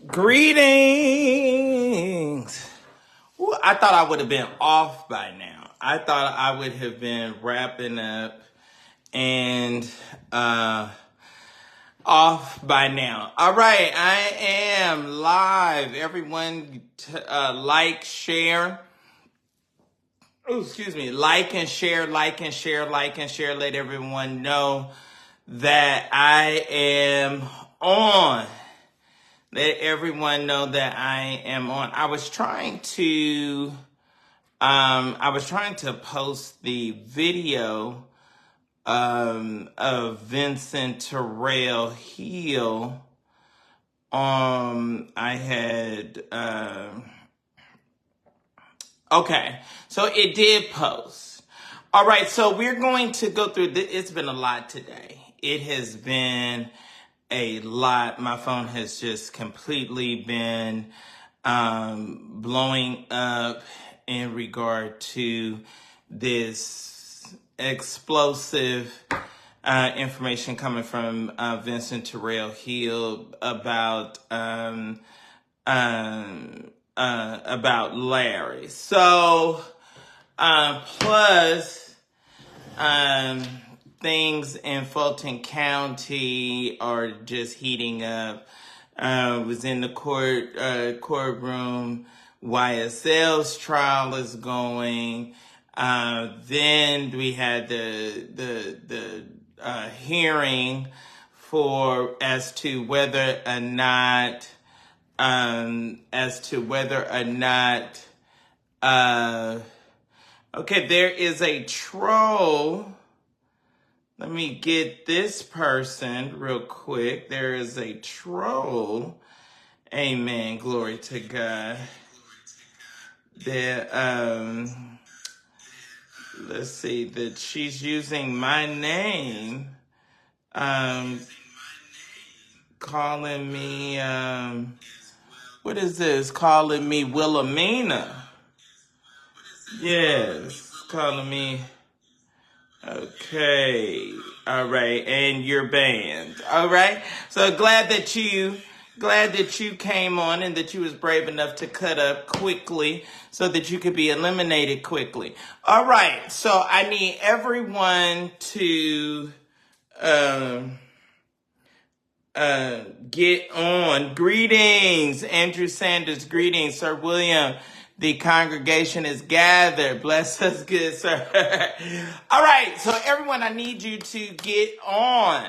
Greetings. Ooh, I thought I would have been off by now. I thought I would have been wrapping up and off by now. All right, I am live. Everyone, like, share. Oh, excuse me. Like and share, like and share, like and share. Let everyone know that I am on. Let everyone know that I am on. I was trying to post the video of Vincent Terrell Hill. I had okay, so it did post. All right, so we're going to go through this. It's been a lot today. It has been a lot. My phone has just completely been blowing up in regard to this explosive information coming from Vincent Terrell Hill about Larry. So plus things in Fulton County are just heating up. Was in the courtroom. YSL's trial is going. Then we had the hearing as to whether or not okay, there is a troll. Let me get this person real quick. There is a troll. Amen. Glory to God. Let's see, that she's using my name, calling me, what is this? Calling me Wilhelmina. Yes, calling me. Okay. All right. And you're banned. All right. So glad that you came on and that you was brave enough to cut up quickly so that you could be eliminated quickly. All right. So I need everyone to get on. Greetings, Andrew Sanders. Greetings, Sir William. The congregation is gathered. Bless us, good sir. All right, so everyone, I need you to get on.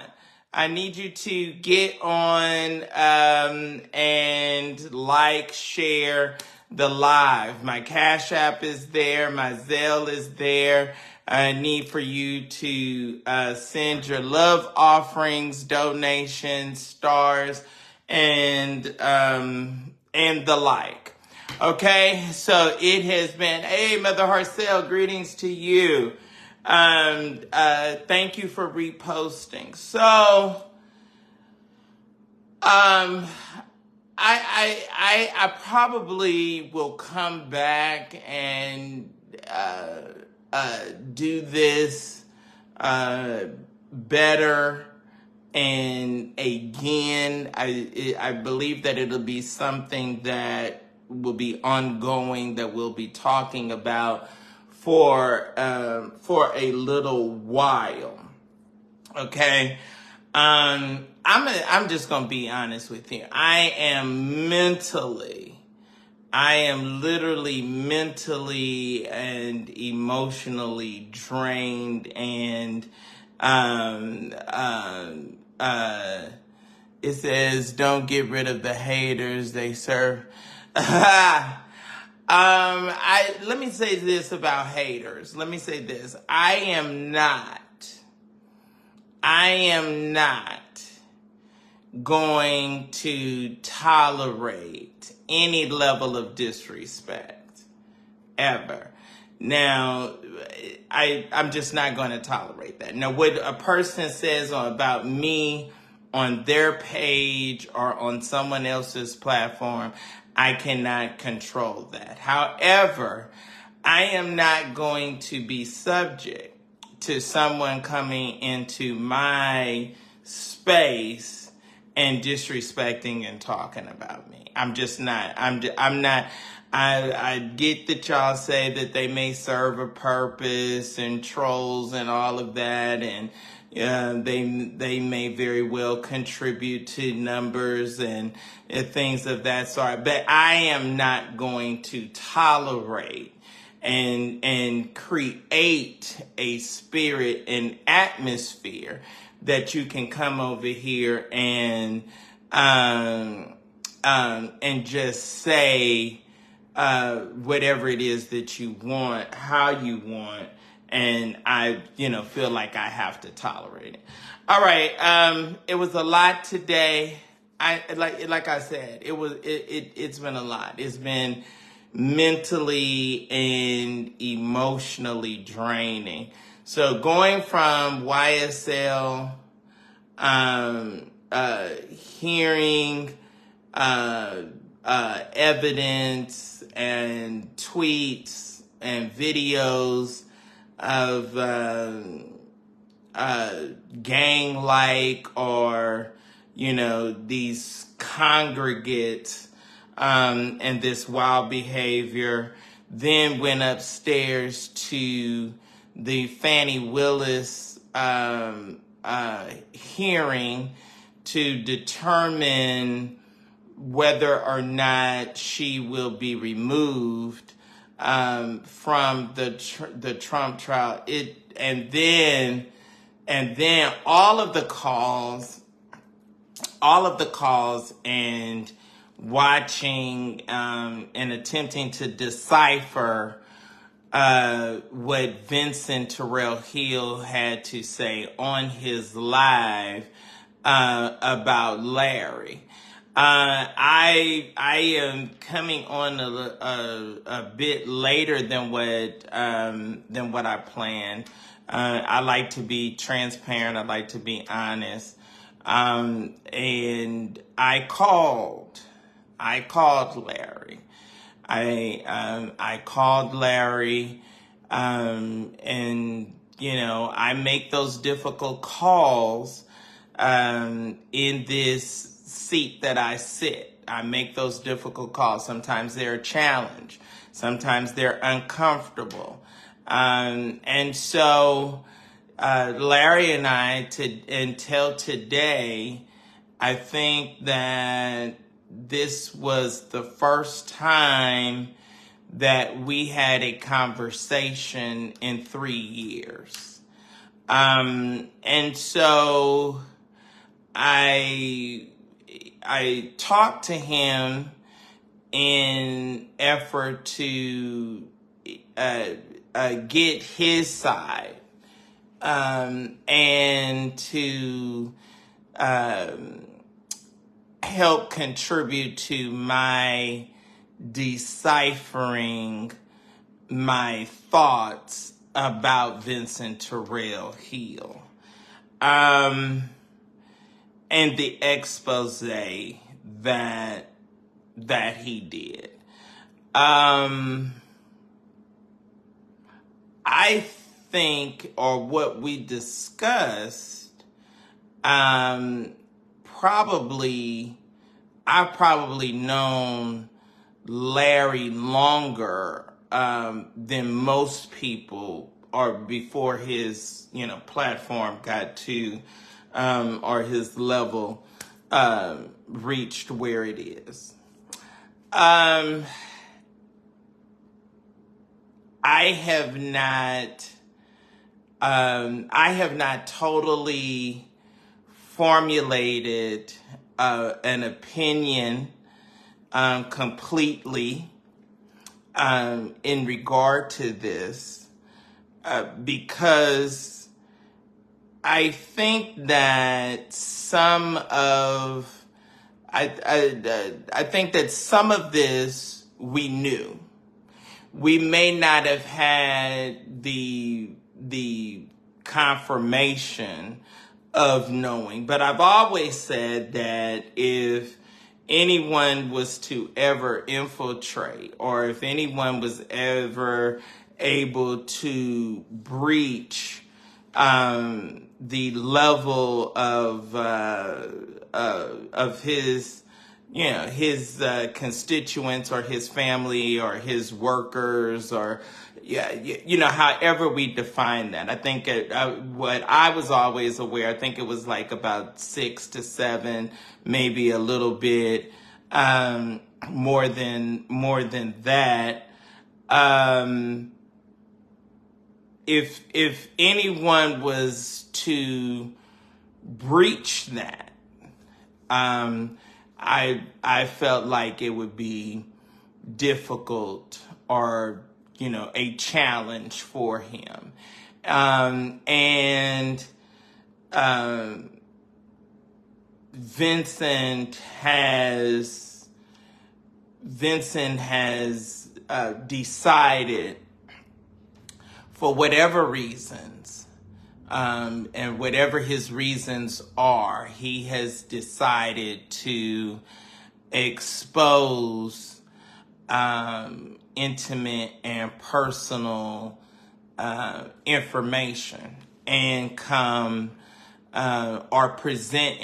I need you to get on and like, share the live. My Cash App is there. My Zelle is there. I need for you to send your love offerings, donations, stars, and the like. Okay, so it has been, hey, Mother Harcel, greetings to you. Thank you for reposting. So, I probably will come back and do this better. And again, I believe that it'll be something that will be ongoing, that we'll be talking about for a little while. Okay. I'm just gonna be honest with you. I am literally mentally and emotionally drained, and it says, don't get rid of the haters, they serve. Let me say this about haters. Let me say this. I am not going to tolerate any level of disrespect ever. Now, I'm just not going to tolerate that. Now, what a person says about me on their page or on someone else's platform, I cannot control that. However, I am not going to be subject to someone coming into my space and disrespecting and talking about me. I'm just not. I'm not. I get that y'all say that they may serve a purpose and trolls and all of that, and they may very well contribute to numbers and things of that sort. But I am not going to tolerate and create a spirit and atmosphere that you can come over here and just say whatever it is that you want, how you want, and I, feel like I have to tolerate it. All right, it was a lot today. Like I said, it's been a lot. It's been mentally and emotionally draining. So going from YSL, hearing evidence and tweets and videos of gang-like or, these congregates and this wild behavior, then went upstairs to the Fanny Willis hearing to determine whether or not she will be removed from the Trump trial. And then all of the calls and watching and attempting to decipher what Vincent Terrell Hill had to say on his live about Larry. I am coming on a bit later than what I planned. I like to be transparent. I like to be honest. And I called Larry. I called Larry, and I make those difficult calls in this seat that I sit. I make those difficult calls. Sometimes they're a challenge. Sometimes they're uncomfortable. And so Larry and I, until today, I think that this was the first time that we had a conversation in 3 years. And so I talked to him in effort to get his side and to help contribute to my deciphering my thoughts about Vincent Terrell Hill and the expose that he did. I think, or what we discussed, I've probably known Larry longer than most people, or before his platform got to or his level reached where it is. I have not totally formulated an opinion completely in regard to this because I think that some of this we knew. We may not have had the confirmation of knowing, but I've always said that if anyone was to ever infiltrate, or if anyone was ever able to breach the level of his, his constituents or his family or his workers, or however we define that. I think what I was always aware, I think it was like about 6 to 7, maybe a little bit more than that. If anyone was to breach that, I felt like it would be difficult, or a challenge for him. Vincent has decided, for whatever reasons, and whatever his reasons are, he has decided to expose intimate and personal information, and or present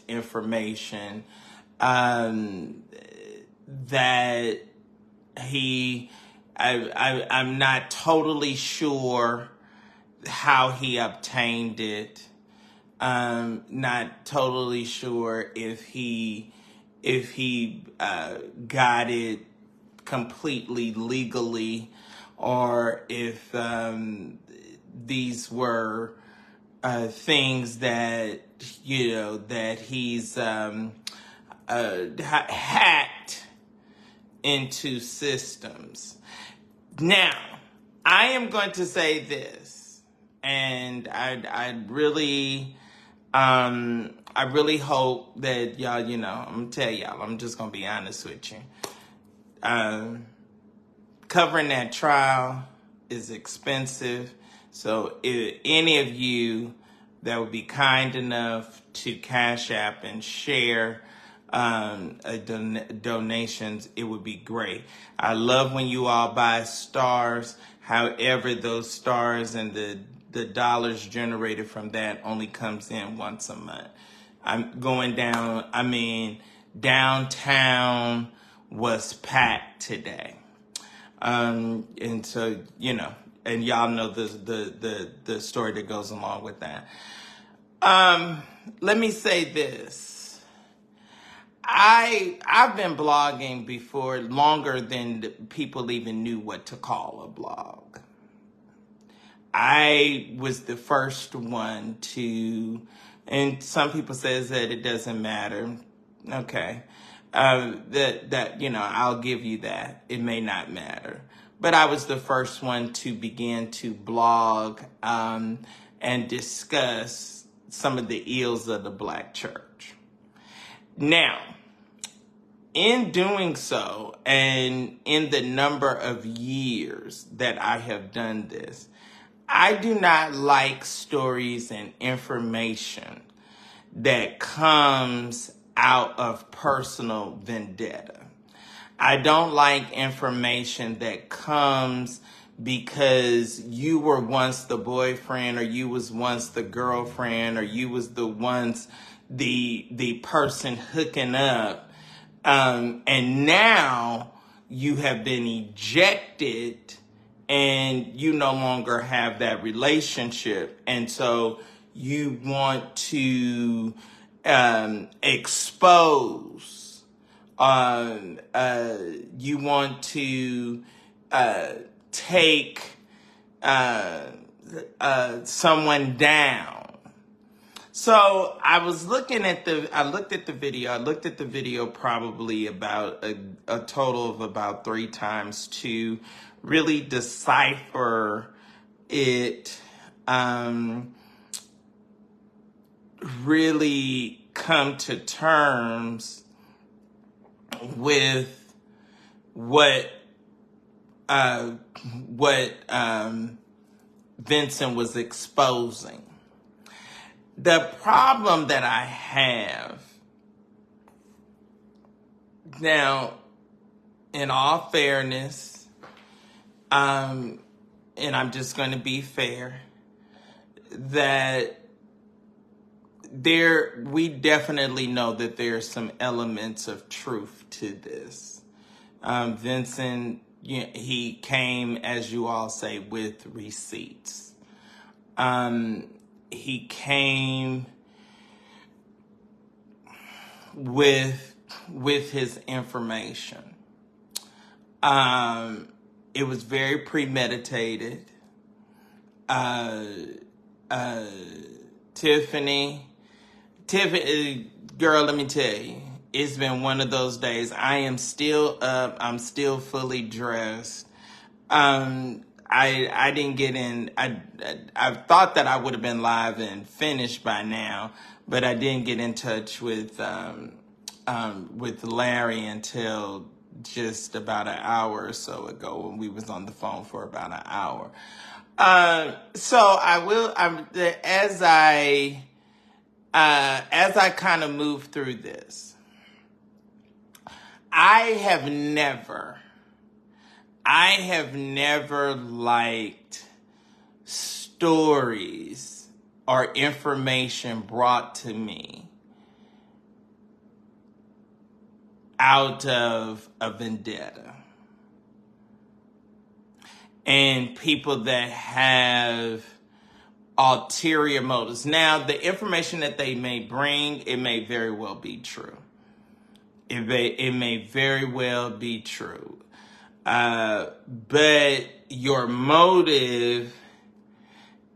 information that I'm not totally sure how he obtained it. Not totally sure if he got it completely legally, or if these were things that that he's hacked into systems. Now, I am going to say this, and I really hope that y'all, I'm gonna tell y'all, I'm just gonna be honest with you. Covering that trial is expensive, so if any of you that would be kind enough to Cash App and share donations, it would be great. I love when you all buy stars. However, those stars and the dollars generated from that only comes in once a month. I'm going down. Downtown was packed today, and so and y'all know the story that goes along with that. Let me say this. I've been blogging before, longer than people even knew what to call a blog. I was the first one to, and some people says that it doesn't matter. Okay. I'll give you that. It may not matter. But I was the first one to begin to blog and discuss some of the ills of the Black church. Now, in doing so, and in the number of years that I have done this, I do not like stories and information that comes out of personal vendetta. I don't like information that comes because you were once the boyfriend, or you was once the girlfriend, or you was the once the person hooking up, and now you have been ejected and you no longer have that relationship, and so you want to expose, you want to take someone down. So I looked at the video probably about a total of about 3 times to really decipher it, really come to terms with what Vincent was exposing. The problem that I have now, in all fairness, and and I'm just going to be fair, that we definitely know that there's some elements of truth to this. Vincent, he came, as you all say, with receipts. He came with his information. It was very premeditated. Tiffany, girl, let me tell you, it's been one of those days. I am still up. I'm still fully dressed. I didn't get in. I thought that I would have been live and finished by now, but I didn't get in touch with Larry until just about an hour or so ago, when we was on the phone for about an hour. So I will. As I kind of move through this, I have never liked stories or information brought to me out of a vendetta. And people that have ulterior motives. Now, the information that they may bring, it may very well be true. It may very well be true. But your motive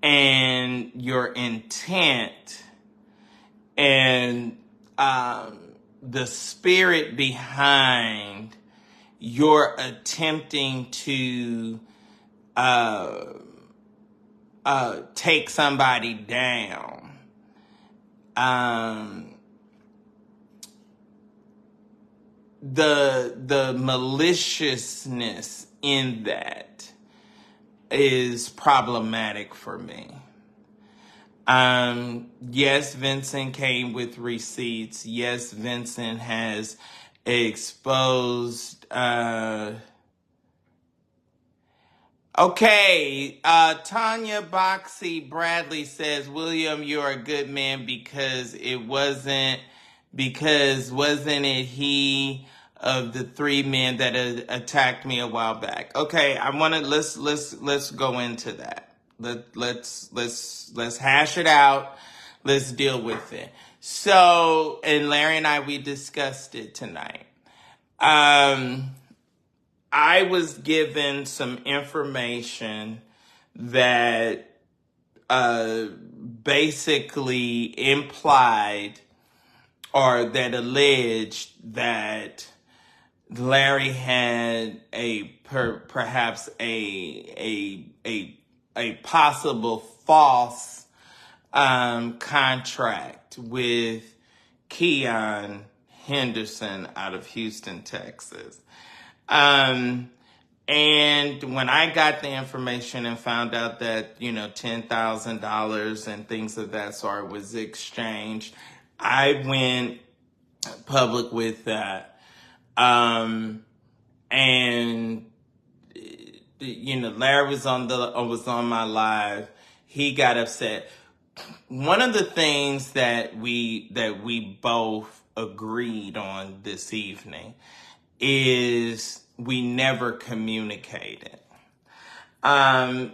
and your intent and the spirit behind your attempting to take somebody down, the maliciousness in that is problematic for me. Yes, Vincent came with receipts. Yes, Vincent has exposed. Okay, Tanya Boxy Bradley says, William, you're a good man because wasn't it he of the three men that attacked me a while back? Okay, let's go into that. Let's hash it out. Let's deal with it. So, and Larry and I, we discussed it tonight. I was given some information that basically implied or that alleged that Larry had perhaps a possible false contract with Keon Henderson out of Houston, Texas. And when I got the information and found out that, $10,000 and things of that sort was exchanged, I went public with that. And Larry was on my live. He got upset. One of the things that we both agreed on this evening is we never communicated.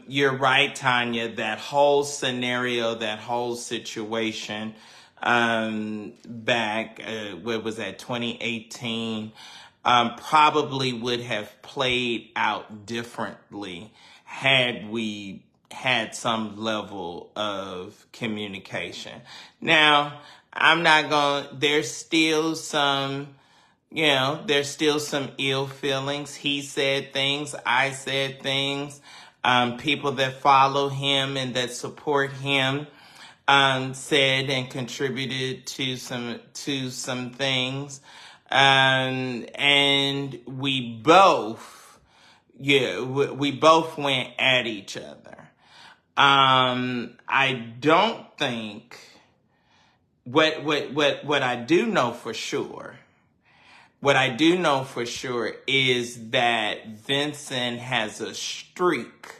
You're right, Tanya, that whole scenario, that whole situation, back, what was that, 2018, probably would have played out differently had we had some level of communication. Now, there's still some ill feelings. He said things, I said things. People that follow him and that support him said and contributed to some things. And we both went at each other. I don't think what I do know for sure. What I do know for sure is that Vincent has a streak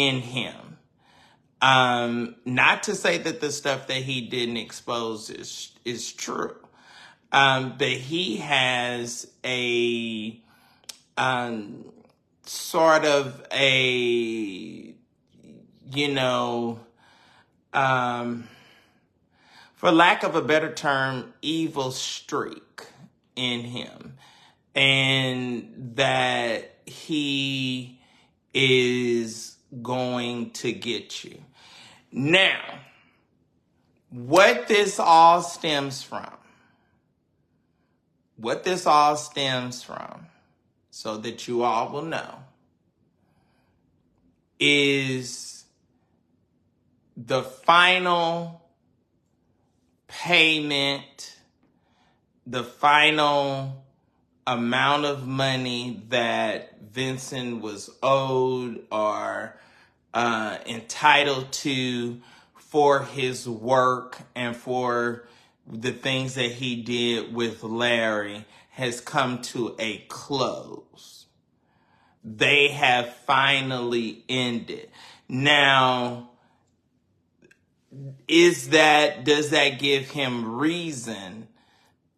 in him. Not to say that the stuff that he didn't expose is true, but he has a sort of a, for lack of a better term, evil streak in him. And that he is going to get you. Now, what this all stems from, so that you all will know, is the final payment, the final amount of money that Vincent was owed or entitled to for his work and for the things that he did with Larry has come to a close. They have finally ended. Now, does that give him reason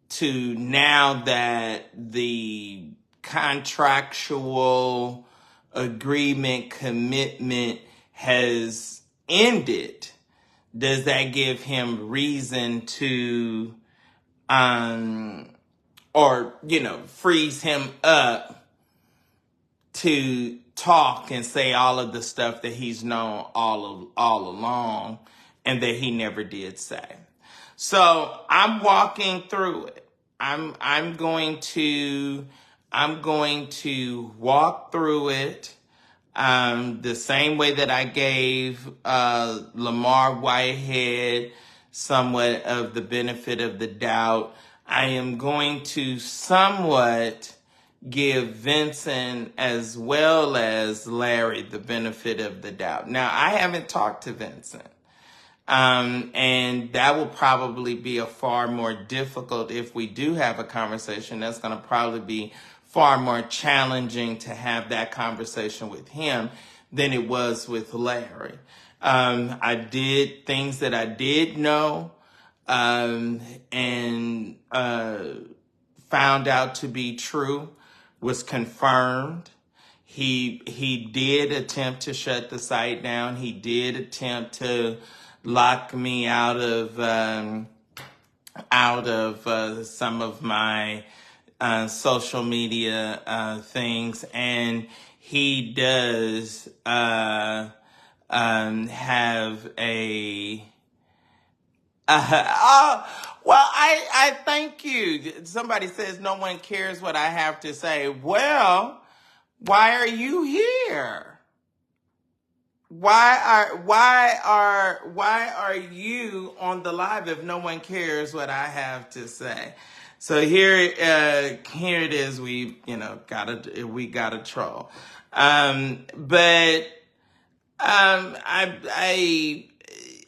to, now that the contractual agreement, commitment has ended, does that give him reason to, freeze him up to talk and say all of the stuff that he's known all along and that he never did say? So I'm walking through it. I'm going to walk through it the same way that I gave Lamar Whitehead somewhat of the benefit of the doubt. I am going to somewhat give Vincent as well as Larry the benefit of the doubt. Now, I haven't talked to Vincent. And that will probably be a far more difficult, if we do have a conversation, that's going to probably be far more challenging to have that conversation with him than it was with Larry. I did things that I did know, and found out to be true, was confirmed. He did attempt to shut the site down. He did attempt to lock me out of some of my social media things, and he does have a well, I thank you. Somebody says no one cares what I have to say. Well, why are you here? Why are you on the live if no one cares what I have to say? So here it is. We gotta troll.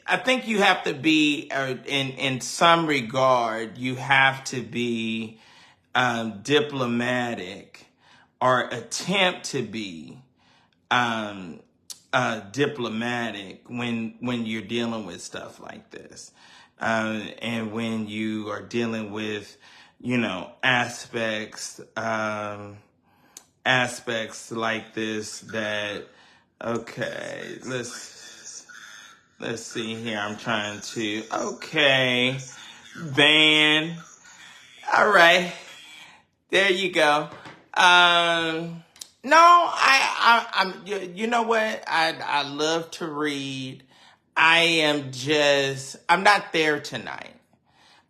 I think you have to be, in some regard, you have to be diplomatic, or attempt to be diplomatic when you're dealing with stuff like this, and when you are dealing with aspects like this. That, okay, let's see here. I'm trying to, okay, ban. All right, there you go. No, I'm. You know what? I love to read. I'm not there tonight.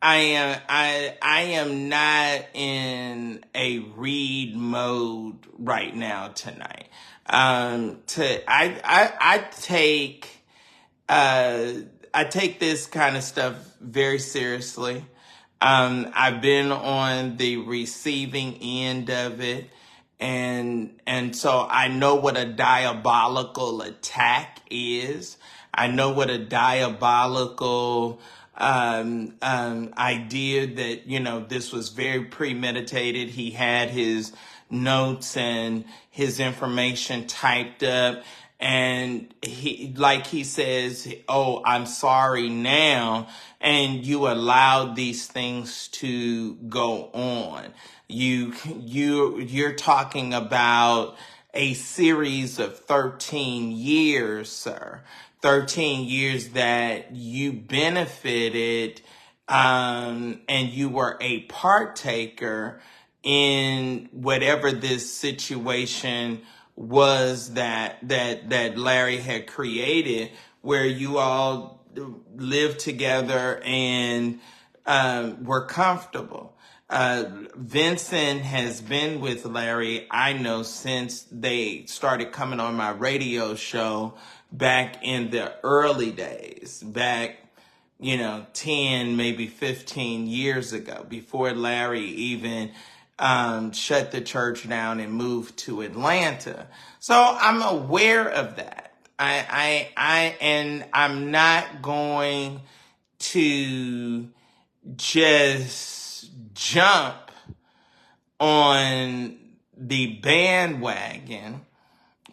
I am not in a read mode right now tonight. I take this kind of stuff very seriously. I've been on the receiving end of it. And so I know what a diabolical attack is. I know what a diabolical idea that, this was very premeditated. He had his notes and his information typed up, And he says, oh, I'm sorry now. And you allowed these things to go on. You're talking about a series of 13 years, sir. 13 years that you benefited, and you were a partaker in whatever this situation was that Larry had created, where you all lived together and were comfortable. Vincent has been with Larry, I know, since they started coming on my radio show back in the early days, back 10, maybe 15 years ago, before Larry even shut the church down and moved to Atlanta. So I'm aware of that. And I'm not going to just jump on the bandwagon,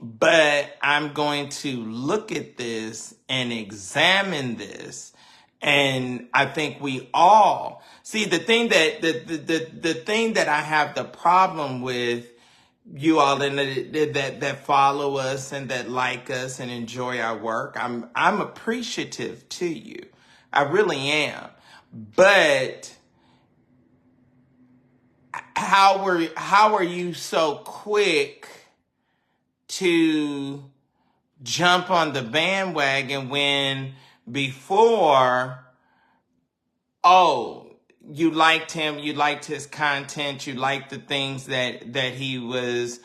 but I'm going to look at this and examine this. And I think we all see the thing that I have the problem with, you all that follow us and that like us and enjoy our work. I'm appreciative to you. I really am. But how are you so quick to jump on the bandwagon when before, oh, you liked him, you liked his content, you liked the things that he was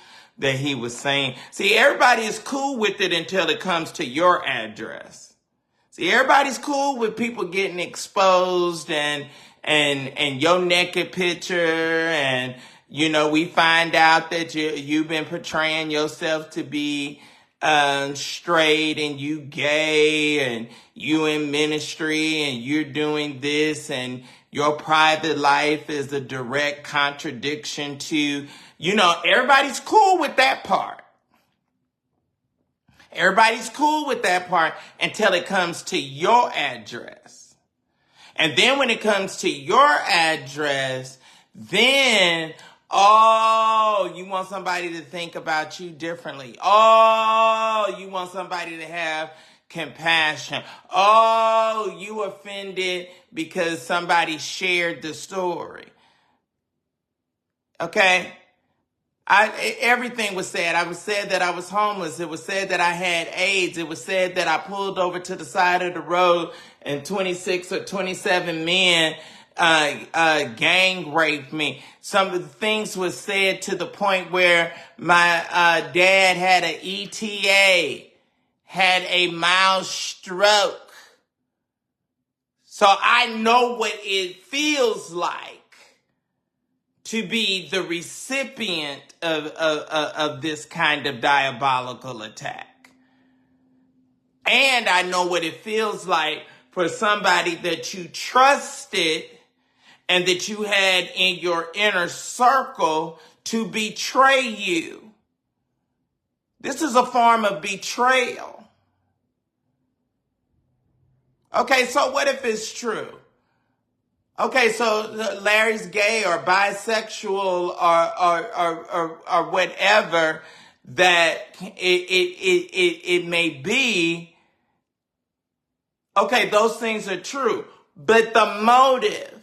saying. See, everybody is cool with it until it comes to your address. See, everybody's cool with people getting exposed and your naked picture, and we find out that you've been portraying yourself to be straight, and you gay, and you in ministry, and you're doing this, and your private life is a direct contradiction to, everybody's cool with that part. Everybody's cool with that part until it comes to your address. And then when it comes to your address, then, oh, you want somebody to think about you differently. Oh, you want somebody to have compassion. Oh, you offended because somebody shared the story. Okay? Everything was said. I was said that I was homeless. It was said that I had AIDS. It was said that I pulled over to the side of the road and 26 or 27 men gang raped me. Some of the things was said to the point where my dad had an ETA, had a mild stroke. So I know what it feels like to be the recipient of this kind of diabolical attack. And I know what it feels like for somebody that you trusted and that you had in your inner circle to betray you. This is a form of betrayal. Okay, so what if it's true? Okay, so Larry's gay or bisexual or whatever that it may be. Okay, those things are true. But the motive,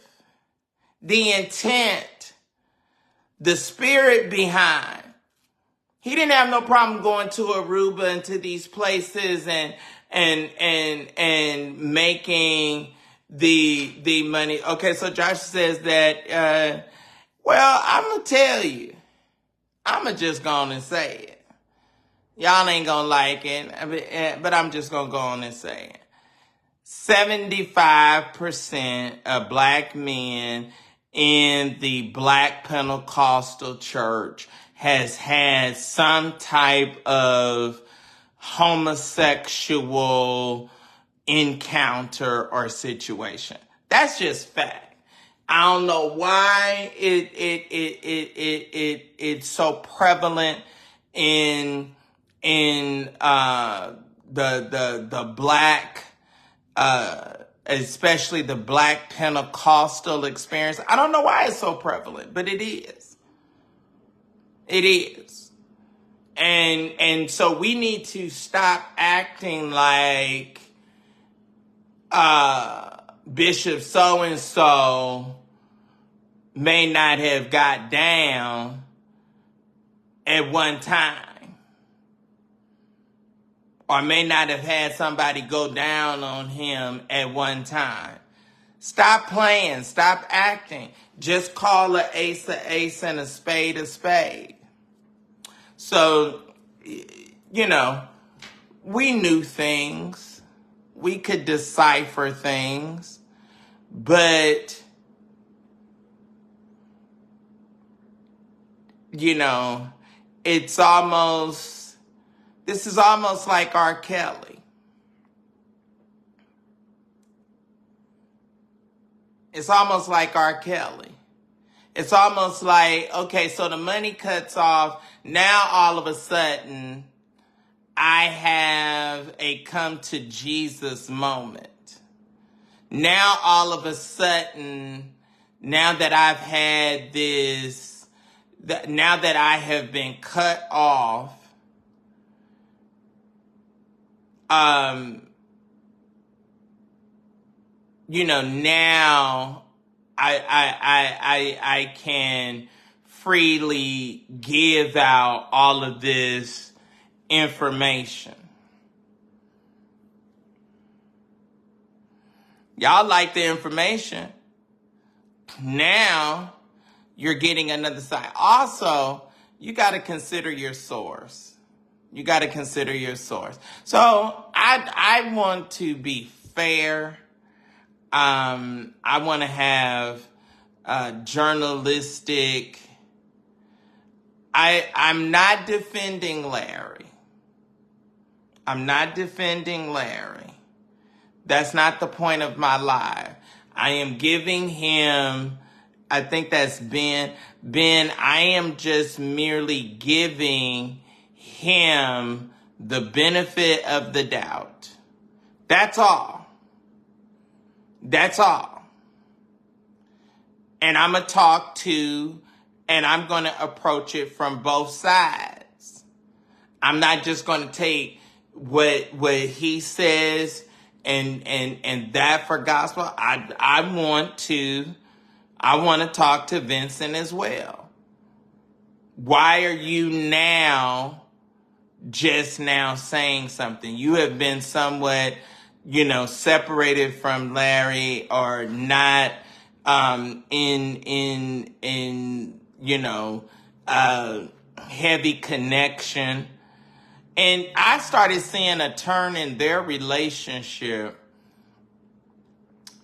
the intent, the spirit behind, he didn't have no problem going to Aruba and to these places and making the money. Okay, so Josh says that, well, I'm going to tell you. I'm going to just go on and say it. Y'all ain't going to like it, but I'm just going to go on and say it. 75% of black men in the Black Pentecostal church has had some type of homosexual encounter or situation. That's just fact. I don't know why it's so prevalent in in the black, especially the black Pentecostal experience. I don't know why it's so prevalent, but it is. It is. And so we need to stop acting like Bishop so-and-so may not have got down at one time, or may not have had somebody go down on him at one time. Stop playing. Stop acting. Just call an ace and a spade a spade. So, you know, we knew things. We could decipher things. But, you know, this is almost like R. Kelly. It's almost like R. Kelly. It's almost like, okay, so the money cuts off. Now all of a sudden, I have a come to Jesus moment. Now all of a sudden, now that I've had this, now that I have been cut off, you know, now I can freely give out all of this information. Y'all like the information. Now you're getting another side. Also, you got to consider your source. You got to consider your source. So I want to be fair. I want to have journalistic. I'm not defending Larry. I'm not defending Larry. That's not the point of my live. I am giving him, I think that's Ben. Ben, I am just merely giving him the benefit of the doubt. That's all. That's all. And I'm going to talk to, and I'm going to approach it from both sides. I'm not just going to take what he says and that for gospel. I want to talk to Vincent as well. Why are you now just now saying something? You have been somewhat, you know, separated from Larry, or not in you know, heavy connection. And I started seeing a turn in their relationship.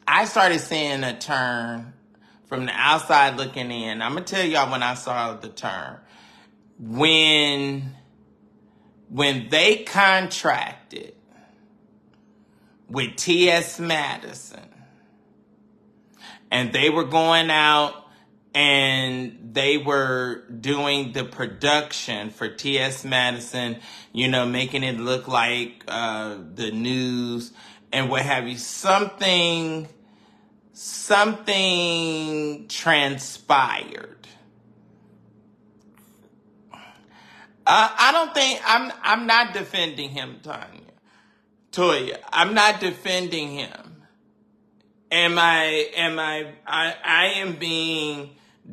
I started seeing a turn from the outside looking in. I'm going to tell y'all when I saw the turn. When they contracted with T.S. Madison, and they were going out and they were doing the production for T.S. Madison, you know, making it look like the news and what have you. Something transpired. I don't think I'm not defending him, Toya. I'm not defending him. I am being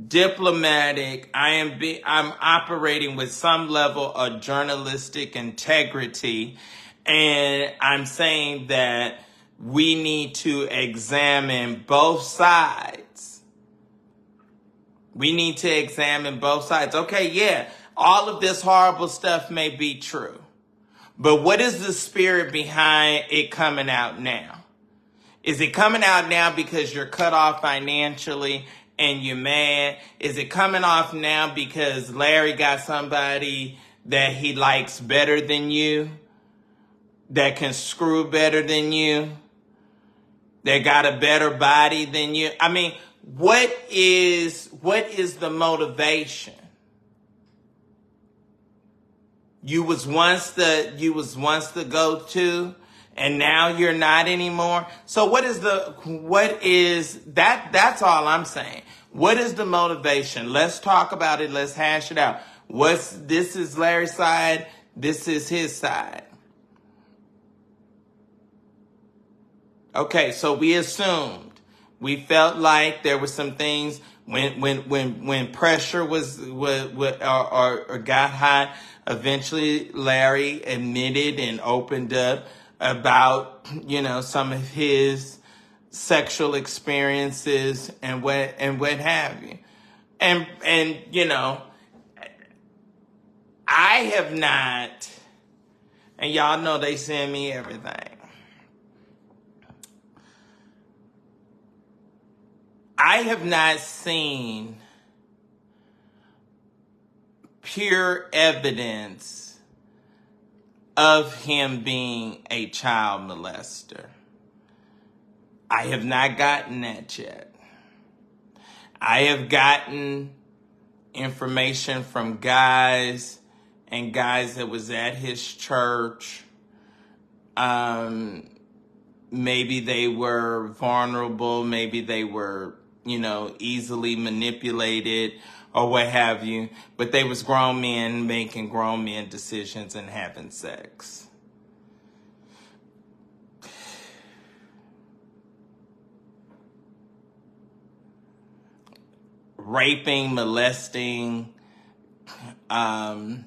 diplomatic. I'm operating with some level of journalistic integrity, and I'm saying that we need to examine both sides. We need to examine both sides. Okay, yeah, all of this horrible stuff may be true, but what is the spirit behind it coming out now? Is it coming out now because you're cut off financially and you're mad? Is it coming off now because Larry got somebody that he likes better than you, that can screw better than you, that got a better body than you? I mean, what is the motivation? You was once the go-to, and now you're not anymore. So what is that? That's all I'm saying. What is the motivation? Let's talk about it. Let's hash it out. This is Larry's side. This is his side. Okay, so we assumed, we felt like there were some things when pressure was or got high. Eventually, Larry admitted and opened up about some of his sexual experiences and what have you, and I have not, and y'all know they send me everything. I have not seen pure evidence of him being a child molester. I have not gotten that yet. I have gotten information from guys that was at his church. Maybe they were vulnerable. Maybe they were, easily manipulated or what have you. But they was grown men making grown men decisions and having sex. Raping, molesting, I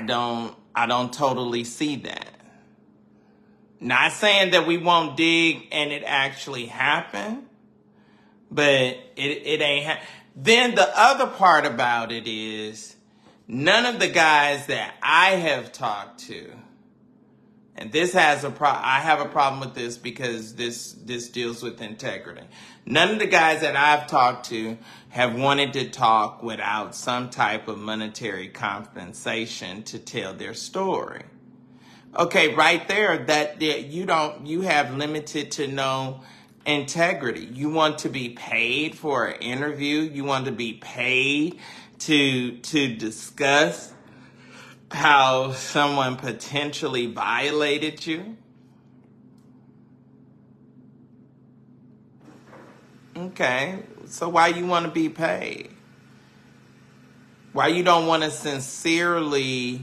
don't totally see that. Not saying that we won't dig and it actually happened, but it ain't. Then the other part about it is none of the guys that I have talked to, and this has I have a problem with this because this deals with integrity. None of the guys that I've talked to have wanted to talk without some type of monetary compensation to tell their story. Okay, right there, that you have limited to no integrity. You want to be paid for an interview. You want to be paid to discuss how someone potentially violated you. Okay, so why you want to be paid? Why you don't want to sincerely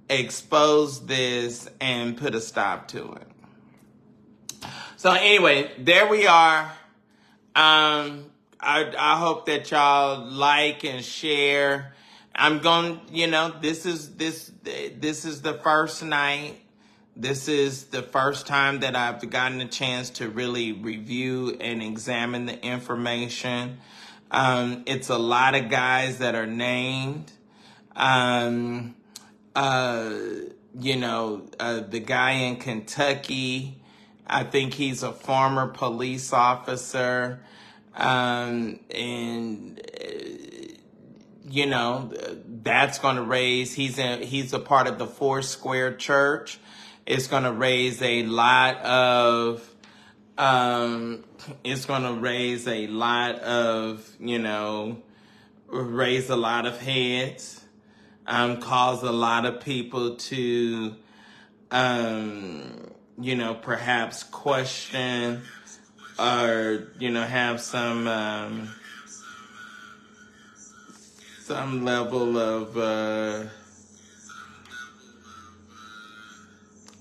expose this and put a stop to it? So anyway, there we are. I hope that y'all like and share. I'm going, this is the first night. This is the first time that I've gotten a chance to really review and examine the information. It's a lot of guys that are named. The guy in Kentucky, I think he's a former police officer. That's going to raise, he's a part of the Foursquare Church. It's going to raise a lot of, raise a lot of heads, cause a lot of people to, perhaps question or, have some level of,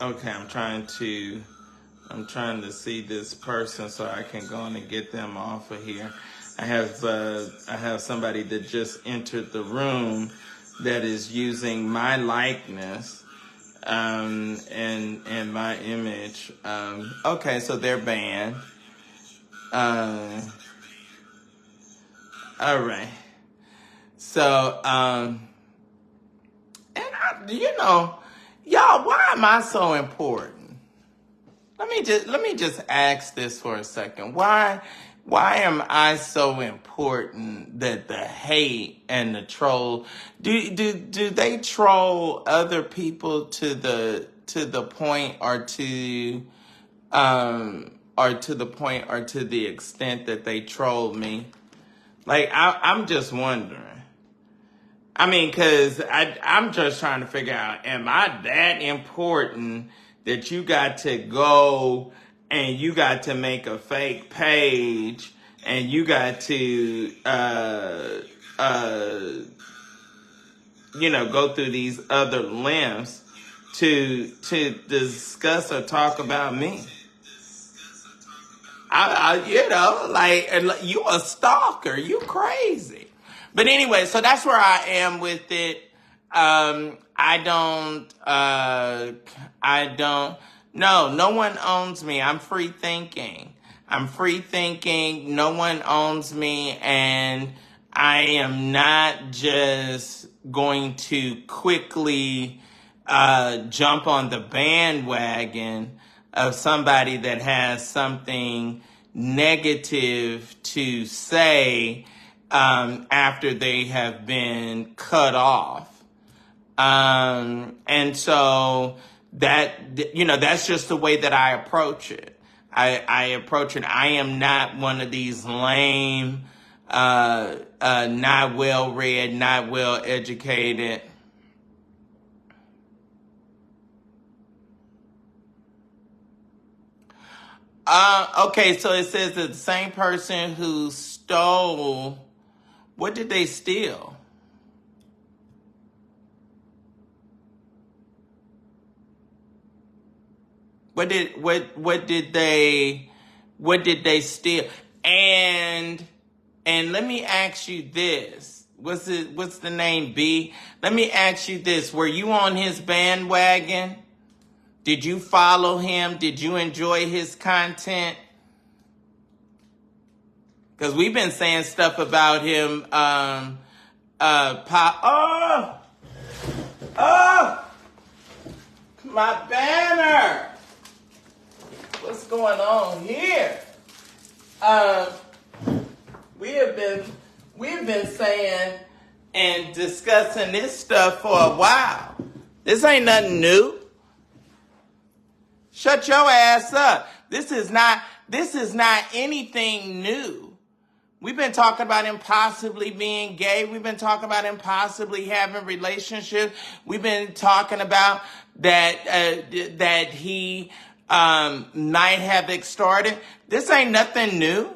okay, I'm trying to see this person so I can go on and get them off of here. I have somebody that just entered the room that is using my likeness, and my image. Okay, so they're banned. All right. So, and y'all, why am I so important? Let me just ask this for a second. Why am I so important that the hate and the troll, do they troll other people to the point or to the extent that they troll me? Like, I'm just wondering. I mean, because I'm just trying to figure out, am I that important that you got to go and you got to make a fake page and you got to, go through these other lengths to discuss or talk about me? You a stalker, you crazy. But anyway, so that's where I am with it. No one owns me. I'm free thinking. No one owns me, and I am not just going to quickly jump on the bandwagon of somebody that has something negative to say after they have been cut off. And so that's just the way that I approach it. I approach it. I am not one of these lame, not well read, not well educated. Okay, so it says that the same person who stole, what did they steal? What did they steal? And let me ask you this. What's the name, B? Let me ask you this. Were you on his bandwagon? Did you follow him? Did you enjoy his content? Because we've been saying stuff about him. My banner. What's going on here? We've been saying and discussing this stuff for a while. This ain't nothing new. Shut your ass up. This is not anything new. We've been talking about him possibly being gay. We've been talking about him possibly having relationships. We've been talking about that he might have extorted. This ain't nothing new.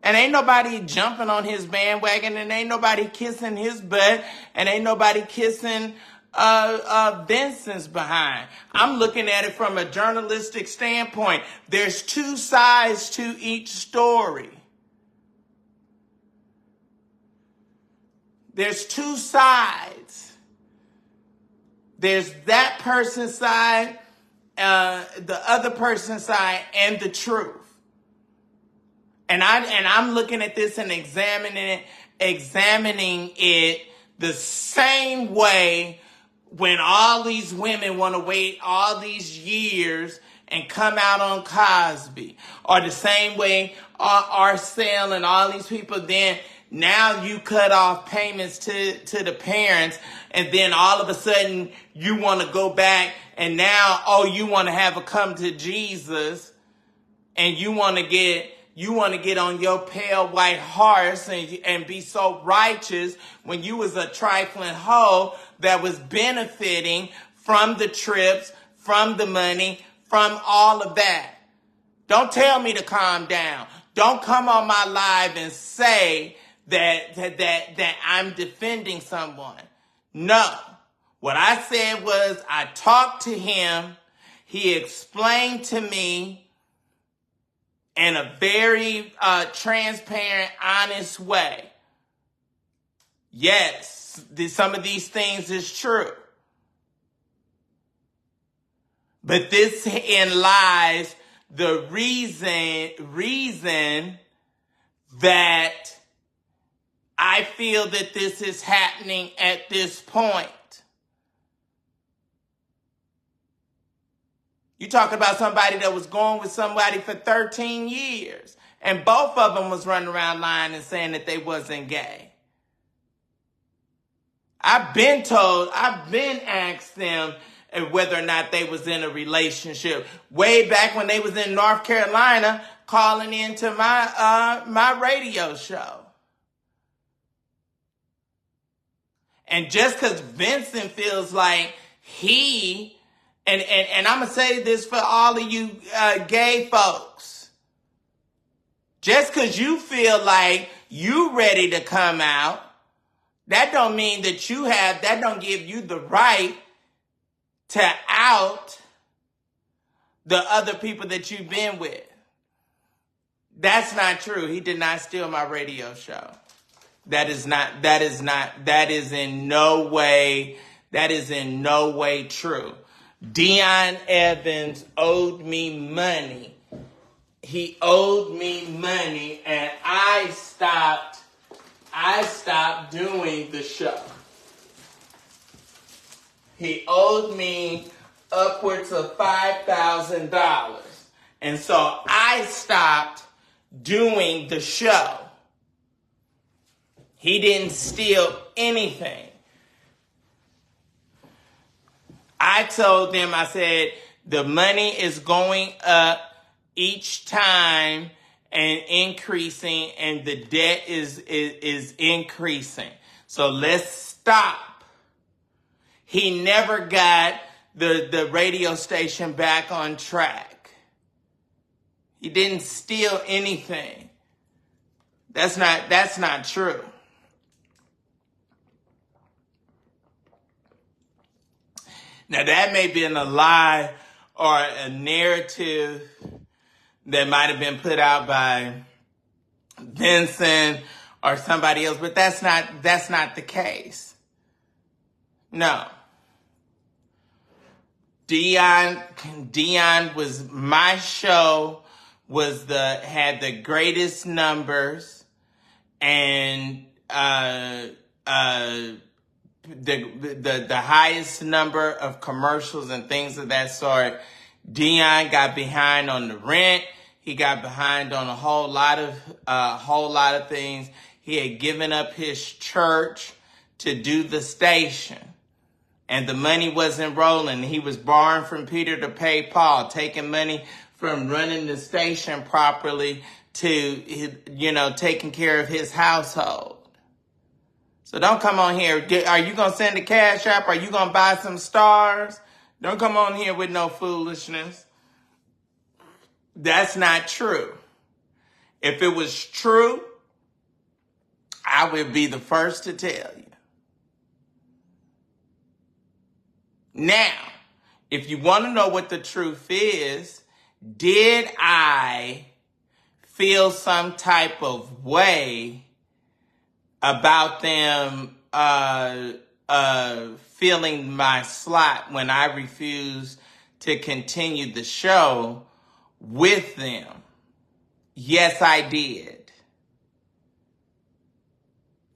And ain't nobody jumping on his bandwagon, and ain't nobody kissing his butt, and ain't nobody kissing Vincent's behind. I'm looking at it from a journalistic standpoint. There's two sides to each story. There's two sides. There's that person's side, the other person's side, and the truth. And I'm looking at this and examining it the same way when all these women want to wait all these years and come out on Cosby, or the same way Arcel and all these people, then now you cut off payments to the parents, and then all of a sudden you want to go back and now, you want to have a come to Jesus, and you want to get on your pale white horse and be so righteous when you was a trifling hoe that was benefiting from the trips, from the money, from all of that. Don't tell me to calm down. Don't come on my live and say that I'm defending someone. No. What I said was I talked to him. He explained to me in a very transparent, honest way. Yes, some of these things is true. But this in lies the reason that I feel that this is happening at this point. You talk about somebody that was going with somebody for 13 years, and both of them was running around lying and saying that they wasn't gay. I've been asked them whether or not they was in a relationship way back when they was in North Carolina calling into my radio show. And just because Vincent feels like and I'm going to say this for all of you gay folks, just because you feel like you ready to come out, that don't mean that don't give you the right to out the other people that you've been with. That's not true. He did not steal my radio show. That is in no way true. Dion Evans owed me money. He owed me money, and I stopped doing the show. He owed me upwards of $5,000. And so I stopped doing the show. He didn't steal anything. I told them, I said, the money is going up each time and increasing, and the debt is increasing. So let's stop. He never got the radio station back on track. He didn't steal anything. That's not true. Now that may have been a lie or a narrative that might have been put out by Vincent or somebody else, but that's not the case. No. Dion was my show, had the greatest numbers, and the highest number of commercials and things of that sort. Dion got behind on the rent. He got behind on a whole lot of things. He had given up his church to do the station, and the money wasn't rolling. He was borrowing from Peter to pay Paul, taking money from running the station properly to, taking care of his household. So don't come on here. Are you going to send a cash app? Are you going to buy some stars? Don't come on here with no foolishness. That's not true. If it was true, I would be the first to tell you. Now, if you want to know what the truth is, did I feel some type of way about them filling my slot when I refused to continue the show with them? Yes, I did.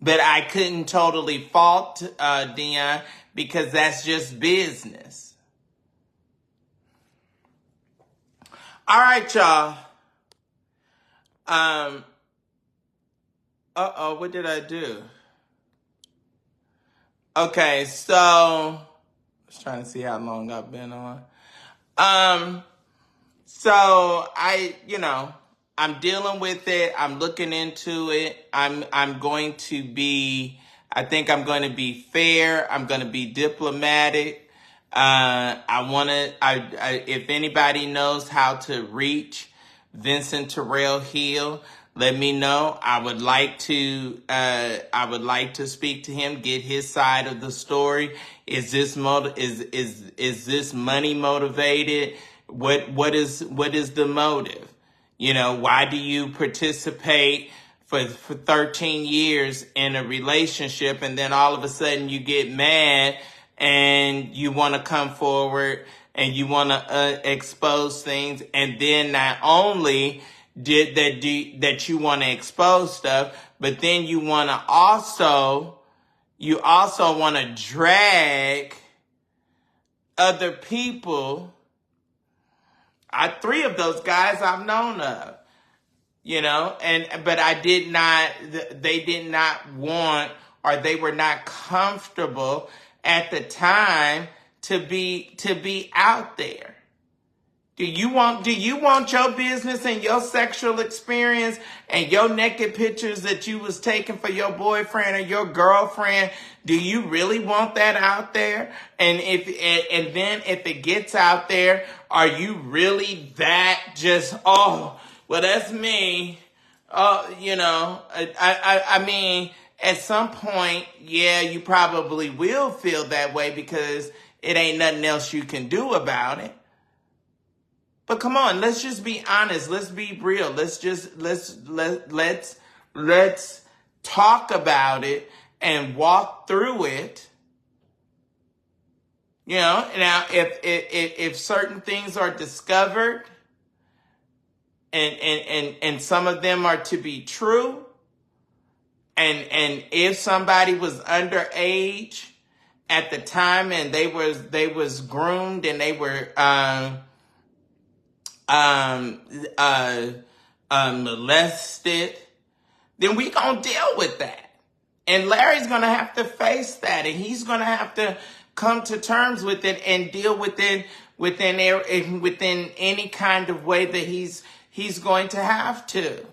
But I couldn't totally fault Dion, because that's just business. All right, y'all. What did I do? Okay, so I was trying to see how long I've been on. So I'm dealing with it. I'm looking into it. I'm going to be fair. I'm going to be diplomatic. If anybody knows how to reach Vincent Terrell Hill, let me know. I would like to speak to him, get his side of the story. Is this money motivated? What is the motive? Why do you participate for 13 years in a relationship, and then all of a sudden you get mad and you want to come forward and you want to expose things, and then not only that you want to expose stuff, but then you also want to drag other people. 3 of those guys I've known of, but they did not want, or they were not comfortable at the time to be out there. Do you want your business and your sexual experience and your naked pictures that you was taking for your boyfriend or your girlfriend? Do you really want that out there? And then if it gets out there, are you really that just, oh, well, that's me. I mean, at some point, yeah, you probably will feel that way because it ain't nothing else you can do about it. But come on, let's just be honest. Let's be real. Let's talk about it and walk through it. Now if certain things are discovered and some of them are to be true, and if somebody was underage at the time and they was groomed and they were molested, then we gonna deal with that. And Larry's gonna have to face that, and he's gonna have to come to terms with it and deal with it within any kind of way that he's going to have to.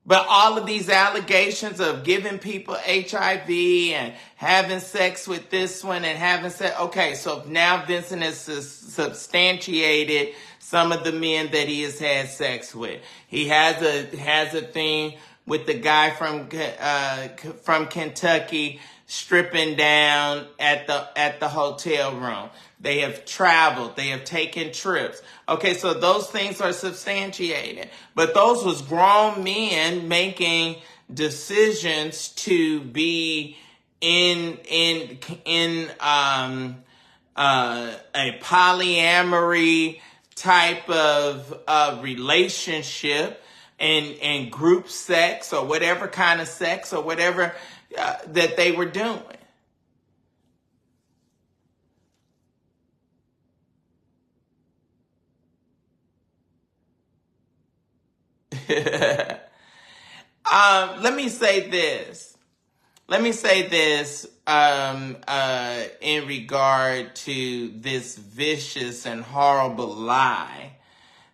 But all of these allegations of giving people HIV and having sex with this one and having sex, okay, so now Vincent has substantiated some of the men that he has had sex with. He has a thing with the guy from Kentucky stripping down at the hotel room. They have traveled. They have taken trips. Okay, so those things are substantiated. But those was grown men making decisions to be in a polyamory type of relationship and group sex or whatever kind of sex or whatever that they were doing. Let me say this. In regard to this vicious and horrible lie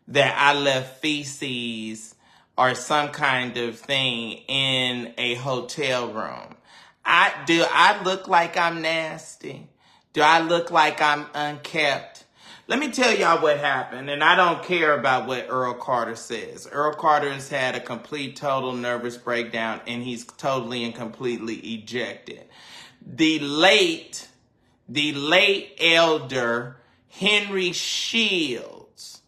that I left feces or some kind of thing in a hotel room. Do I look like I'm nasty? Do I look like I'm unkept? Let me tell y'all what happened, and I don't care about what Earl Carter says. Earl Carter has had a complete, total nervous breakdown, and he's totally and completely ejected. The late elder Henry Shields,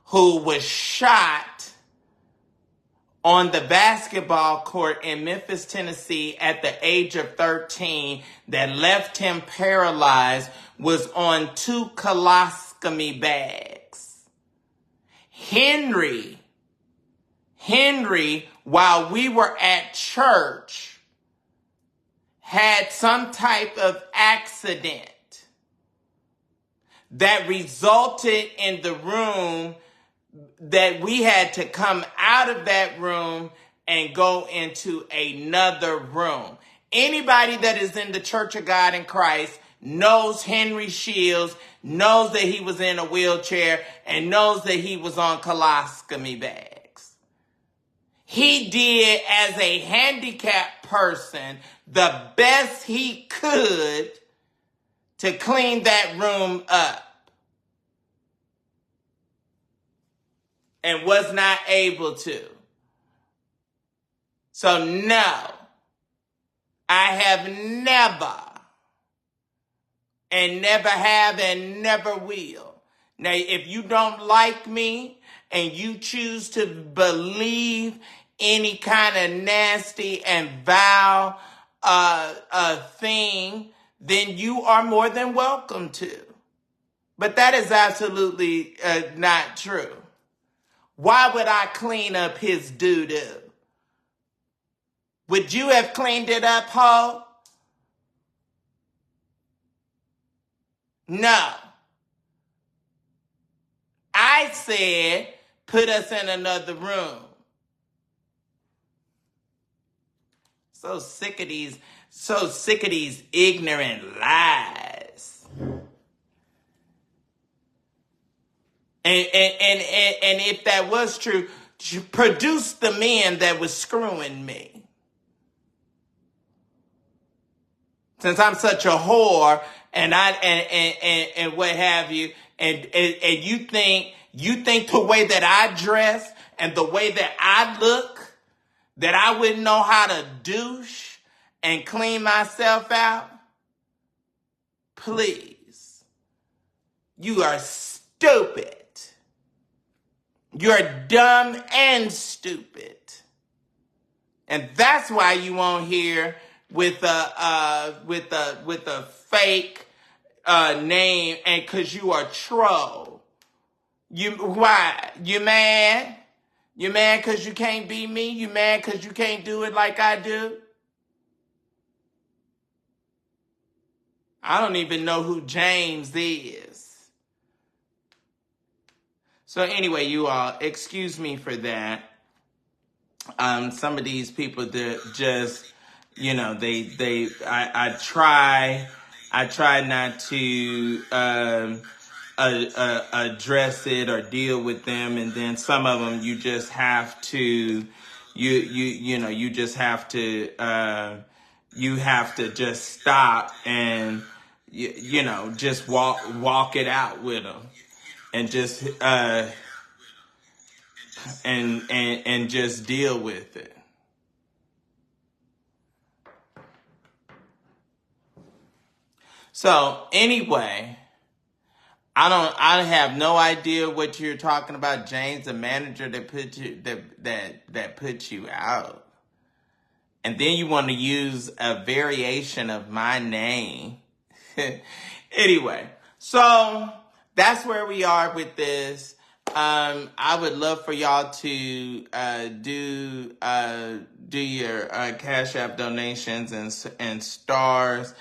who was shot on the basketball court in Memphis, Tennessee at the age of 13 that left him paralyzed, was on 2 colostomy bags. Henry, while we were at church, had some type of accident that resulted in the room that we had to come out of that room and go into another room. Anybody that is in the Church of God in Christ knows Henry Shields, knows that he was in a wheelchair, and knows that he was on colostomy bags. He did, as a handicapped person, the best he could to clean that room up, and was not able to. So no, I have never, and never have, and never will. Now, if you don't like me and you choose to believe any kind of nasty and vile thing, then you are more than welcome to. But that is absolutely not true. Why would I clean up his doo-doo? Would you have cleaned it up, ho? No. I said, put us in another room. So sick of these ignorant lies. And if that was true, produce the men that was screwing me. Since I'm such a whore and what have you, and you think the way that I dress and the way that I look, that I wouldn't know how to douche and clean myself out? Please. You are stupid. You're dumb and stupid. And that's why you won't hear with a fake name, and because you are troll. Why? You mad? You mad because you can't be me? You mad because you can't do it like I do? I don't even know who James is. So anyway, you all, excuse me for that. Some of these people that just, I try not to address it or deal with them, and then some of them you just have to, you just have to, you have to just stop and just walk it out with them, and just and just deal with it. So anyway, I have no idea what you're talking about, James, the manager that put you that put you out. And then you want to use a variation of my name. Anyway, so that's where we are with this. I would love for y'all to do your Cash App donations and stars.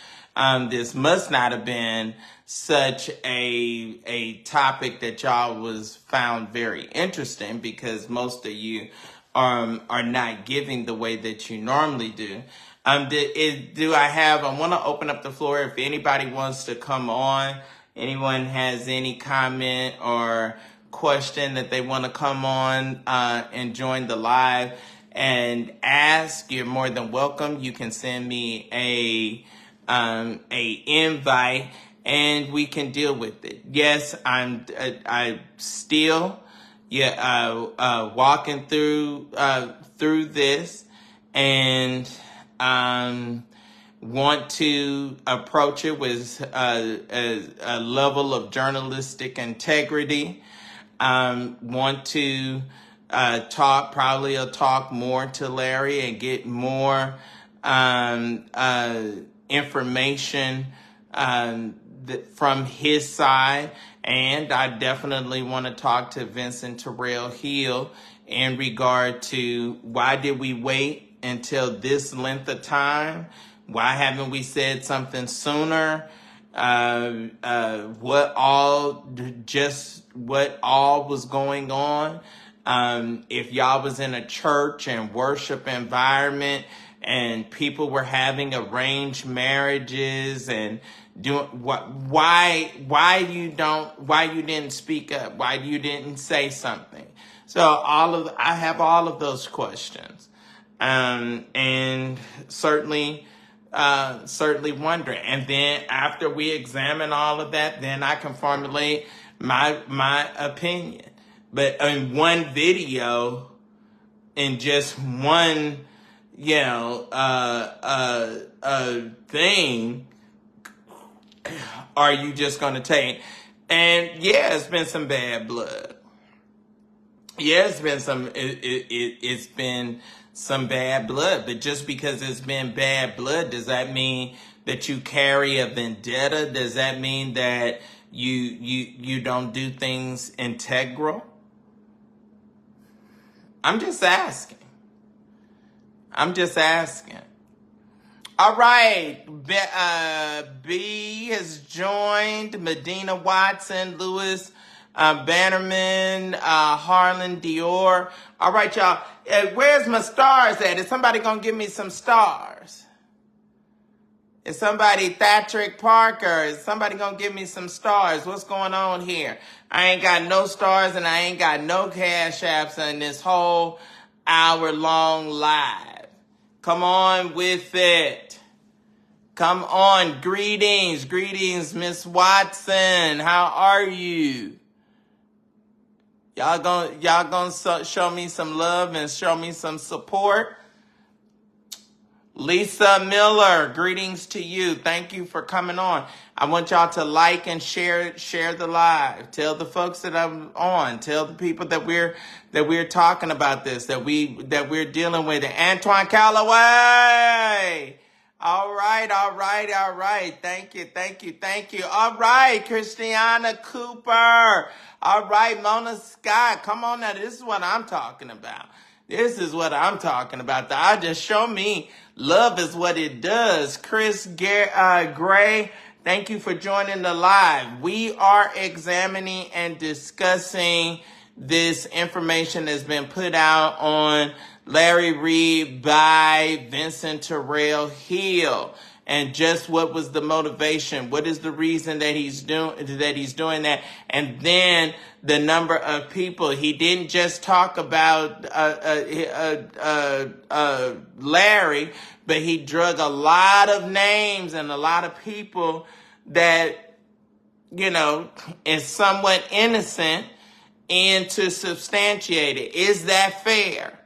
This must not have been such a topic that y'all was found very interesting, because most of you are not giving the way that you normally do. I want to open up the floor if anybody wants to come on. Anyone has any comment or question that they want to come on and join the live and ask, you're more than welcome. You can send me a invite and we can deal with it. Yes, I still walking through this, and want to approach it with a level of journalistic integrity. Want to probably I'll talk more to Larry and get more information from his side. And I definitely want to talk to Vincent Terrell Hill in regard to why did we wait until this length of time? Why haven't we said something sooner? What all was going on? If y'all was in a church and worship environment and people were having arranged marriages and doing why you didn't speak up? Why you didn't say something? So I have all of those questions, and certainly wondering. And then after we examine all of that, then I can formulate my opinion. But in one video, in just one, thing, are you just going to take? And yeah, it's been some bad blood. Yeah, it's been some bad blood. But just because it's been bad blood, does that mean that you carry a vendetta? Does that mean that you don't do things integral? I'm just asking. All right. B has joined. Medina Watson, Lewis Bannerman, Harlan Dior. All right, y'all. Where's my stars at? Is somebody going to give me some stars? Is somebody Patrick Parker? Is somebody gonna give me some stars? What's going on here? I ain't got no stars and I ain't got no cash apps in this whole hour-long live. Come on with it. Come on. Greetings. Greetings, Miss Watson. How are you? Y'all gonna show me some love and show me some support? Lisa Miller, greetings to you. Thank you for coming on. I want y'all to like and share the live. Tell the folks that I'm on. Tell the people that we're talking about this, that we're dealing with it. Antoine Calloway. All right. Thank you. All right, Christiana Cooper. All right, Mona Scott. Come on now. This is what I'm talking about. I just show me love is what it does. Chris Gray, thank you for joining the live. We are examining and discussing this information that's been put out on Larry Reed by Vincent Terrell Hill. And just what was the motivation? What is the reason that he's doing that? And then the number of people. He didn't just talk about Larry, but he drug a lot of names and a lot of people that, is somewhat innocent, and to substantiate it. Is that fair?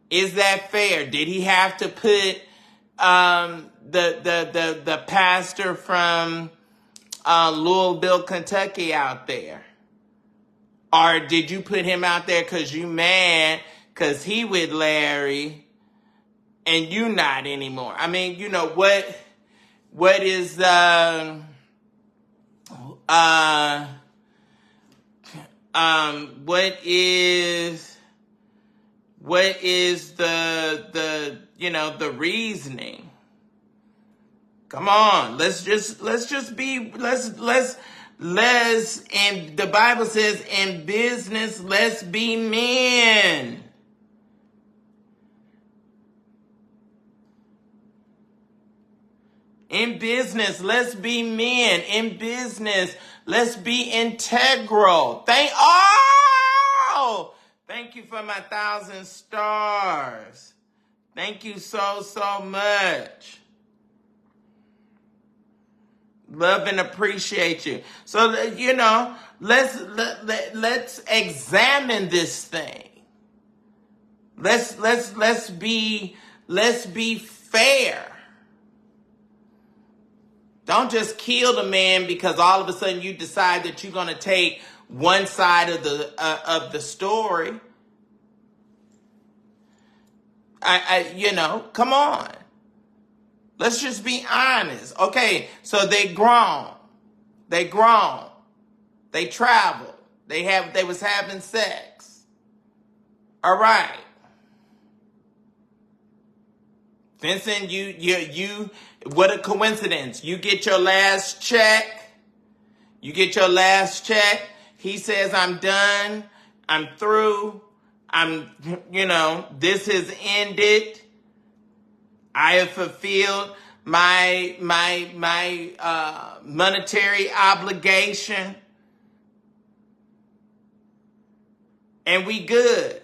Did he have to put the pastor from Louisville, Kentucky out there? Or did you put him out there because you mad because he with Larry and you not anymore? I mean, what is the reasoning? Come on, let's and the Bible says in business, let's be men. In business, let's be men. In business, let's be integral. Thank you for my 1,000 stars. Thank you so much. Love and appreciate you. So, let's examine this thing. Let's be fair. Don't just kill the man because all of a sudden you decide that you're going to take one side of the story. Come on. Let's just be honest. Okay, so they grown. They traveled. They was having sex. All right. Vincent, you what a coincidence. You get your last check. He says, I'm done. I'm through. This has ended. I have fulfilled my monetary obligation. And we good.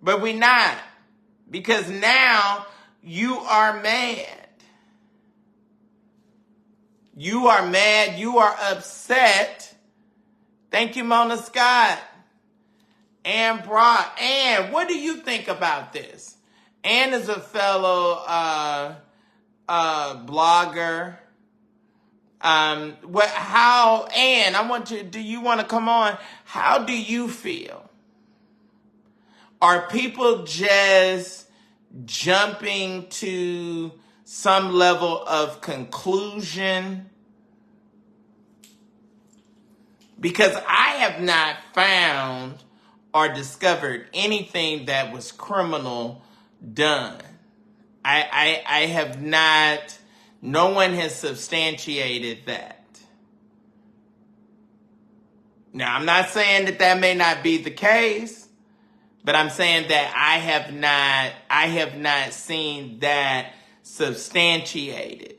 But we not. Because now you are mad. You are mad. You are upset. Thank you, Mona Scott. Ann Brock. Ann, what do you think about this? Ann is a fellow blogger. Ann, do you want to come on? How do you feel? Are people just jumping to some level of conclusion? Because I have not found or discovered anything that was criminal done. I have not, no one has substantiated that. Now, I'm not saying that may not be the case. But I'm saying that I have not seen that substantiated.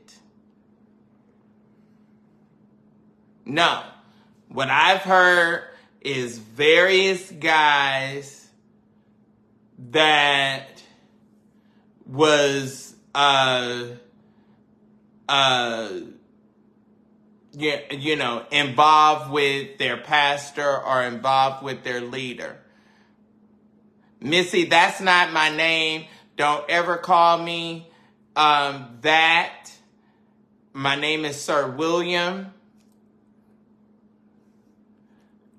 No. What I've heard is various guys that was involved with their pastor or involved with their leader. Missy, that's not my name. Don't ever call me that. My name is Sir William.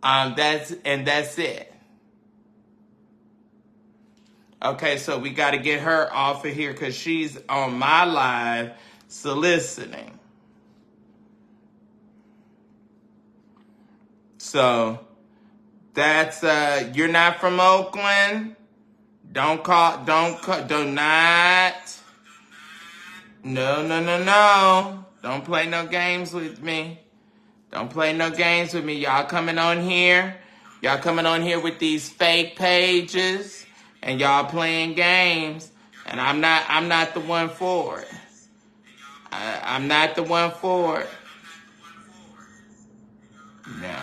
That's it. Okay, so we got to get her off of here because she's on my live soliciting. So that's you're not from Oakland. Do not. No. Don't play no games with me. Don't play no games with me. Y'all coming on here. Y'all coming on here with these fake pages and y'all playing games. And I'm not the one for it. I'm not the one for it. No.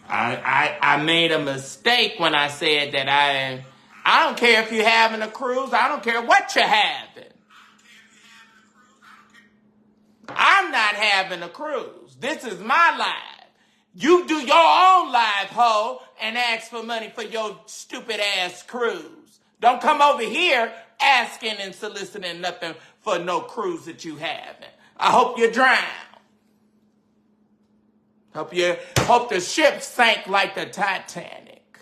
I made a mistake when I said that I don't care if you're having a cruise. I don't care what you're having. I'm not having a cruise. This is my live. You do your own live, ho, and ask for money for your stupid ass cruise. Don't come over here asking and soliciting nothing for no cruise that you haven't. I hope you drown. Hope the ship sank like the Titanic.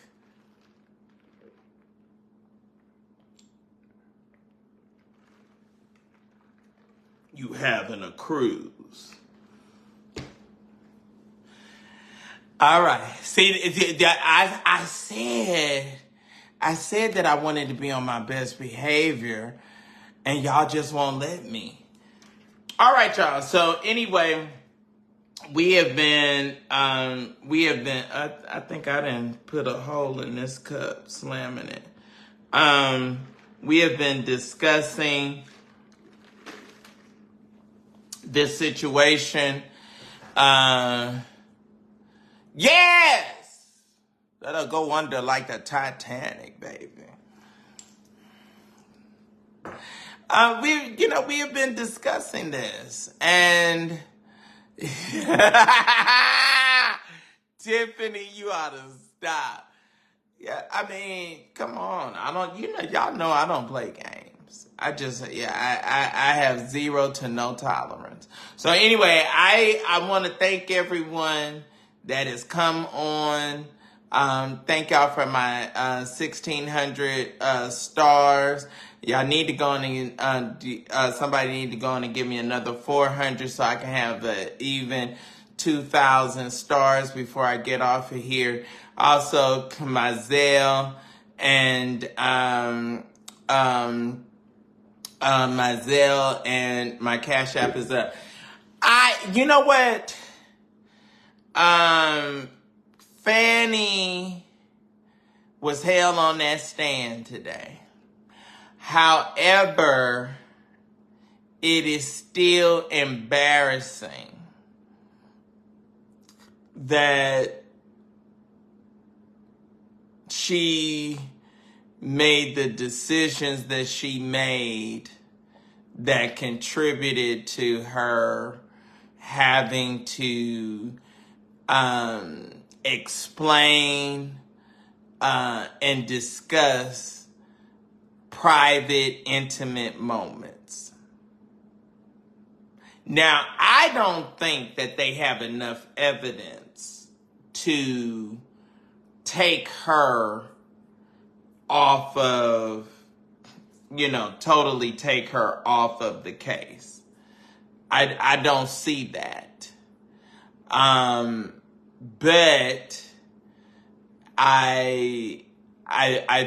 You having a cruise. All right. See, I said that I wanted to be on my best behavior, and y'all just won't let me. All right, y'all. So anyway, we have been, I think I didn't put a hole in this cup, slamming it. We have been discussing this situation. Yes! That'll go under like the Titanic, baby. We have been discussing this, and Tiffany, you ought to stop. Yeah, I mean, come on. Y'all know I don't play games. I have zero to no tolerance. So anyway, I want to thank everyone that has come on. Thank y'all for my 1,600 stars. Y'all need to go on and somebody need to go on and give me another 400 so I can have an even 2,000 stars before I get off of here. Also, my Zelle and my Zelle and my Cash App is up. You know what? Fanny was held on that stand today. However, it is still embarrassing that she made the decisions that she made that contributed to her having to explain and discuss private, intimate moments. Now, I don't think that they have enough evidence to take her off of, totally take her off of the case. I don't see that. But I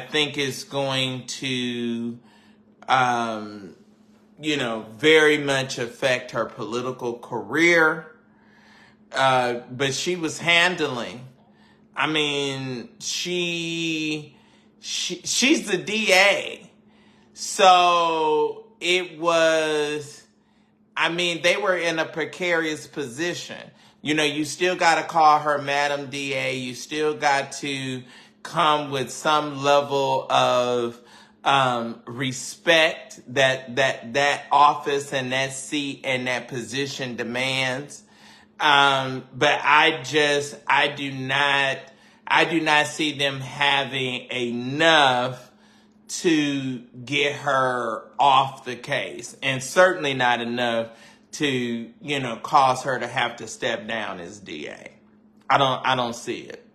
think it's going to, very much affect her political career. But she was handling. I mean, she she's the DA. So it was, I mean, they were in a precarious position. You know, you still got to call her Madam DA. You still got to come with some level of respect that office and that seat and that position demands. But I do not see them having enough to get her off the case, and certainly not enough to, you know, cause her to have to step down as DA. I don't see it.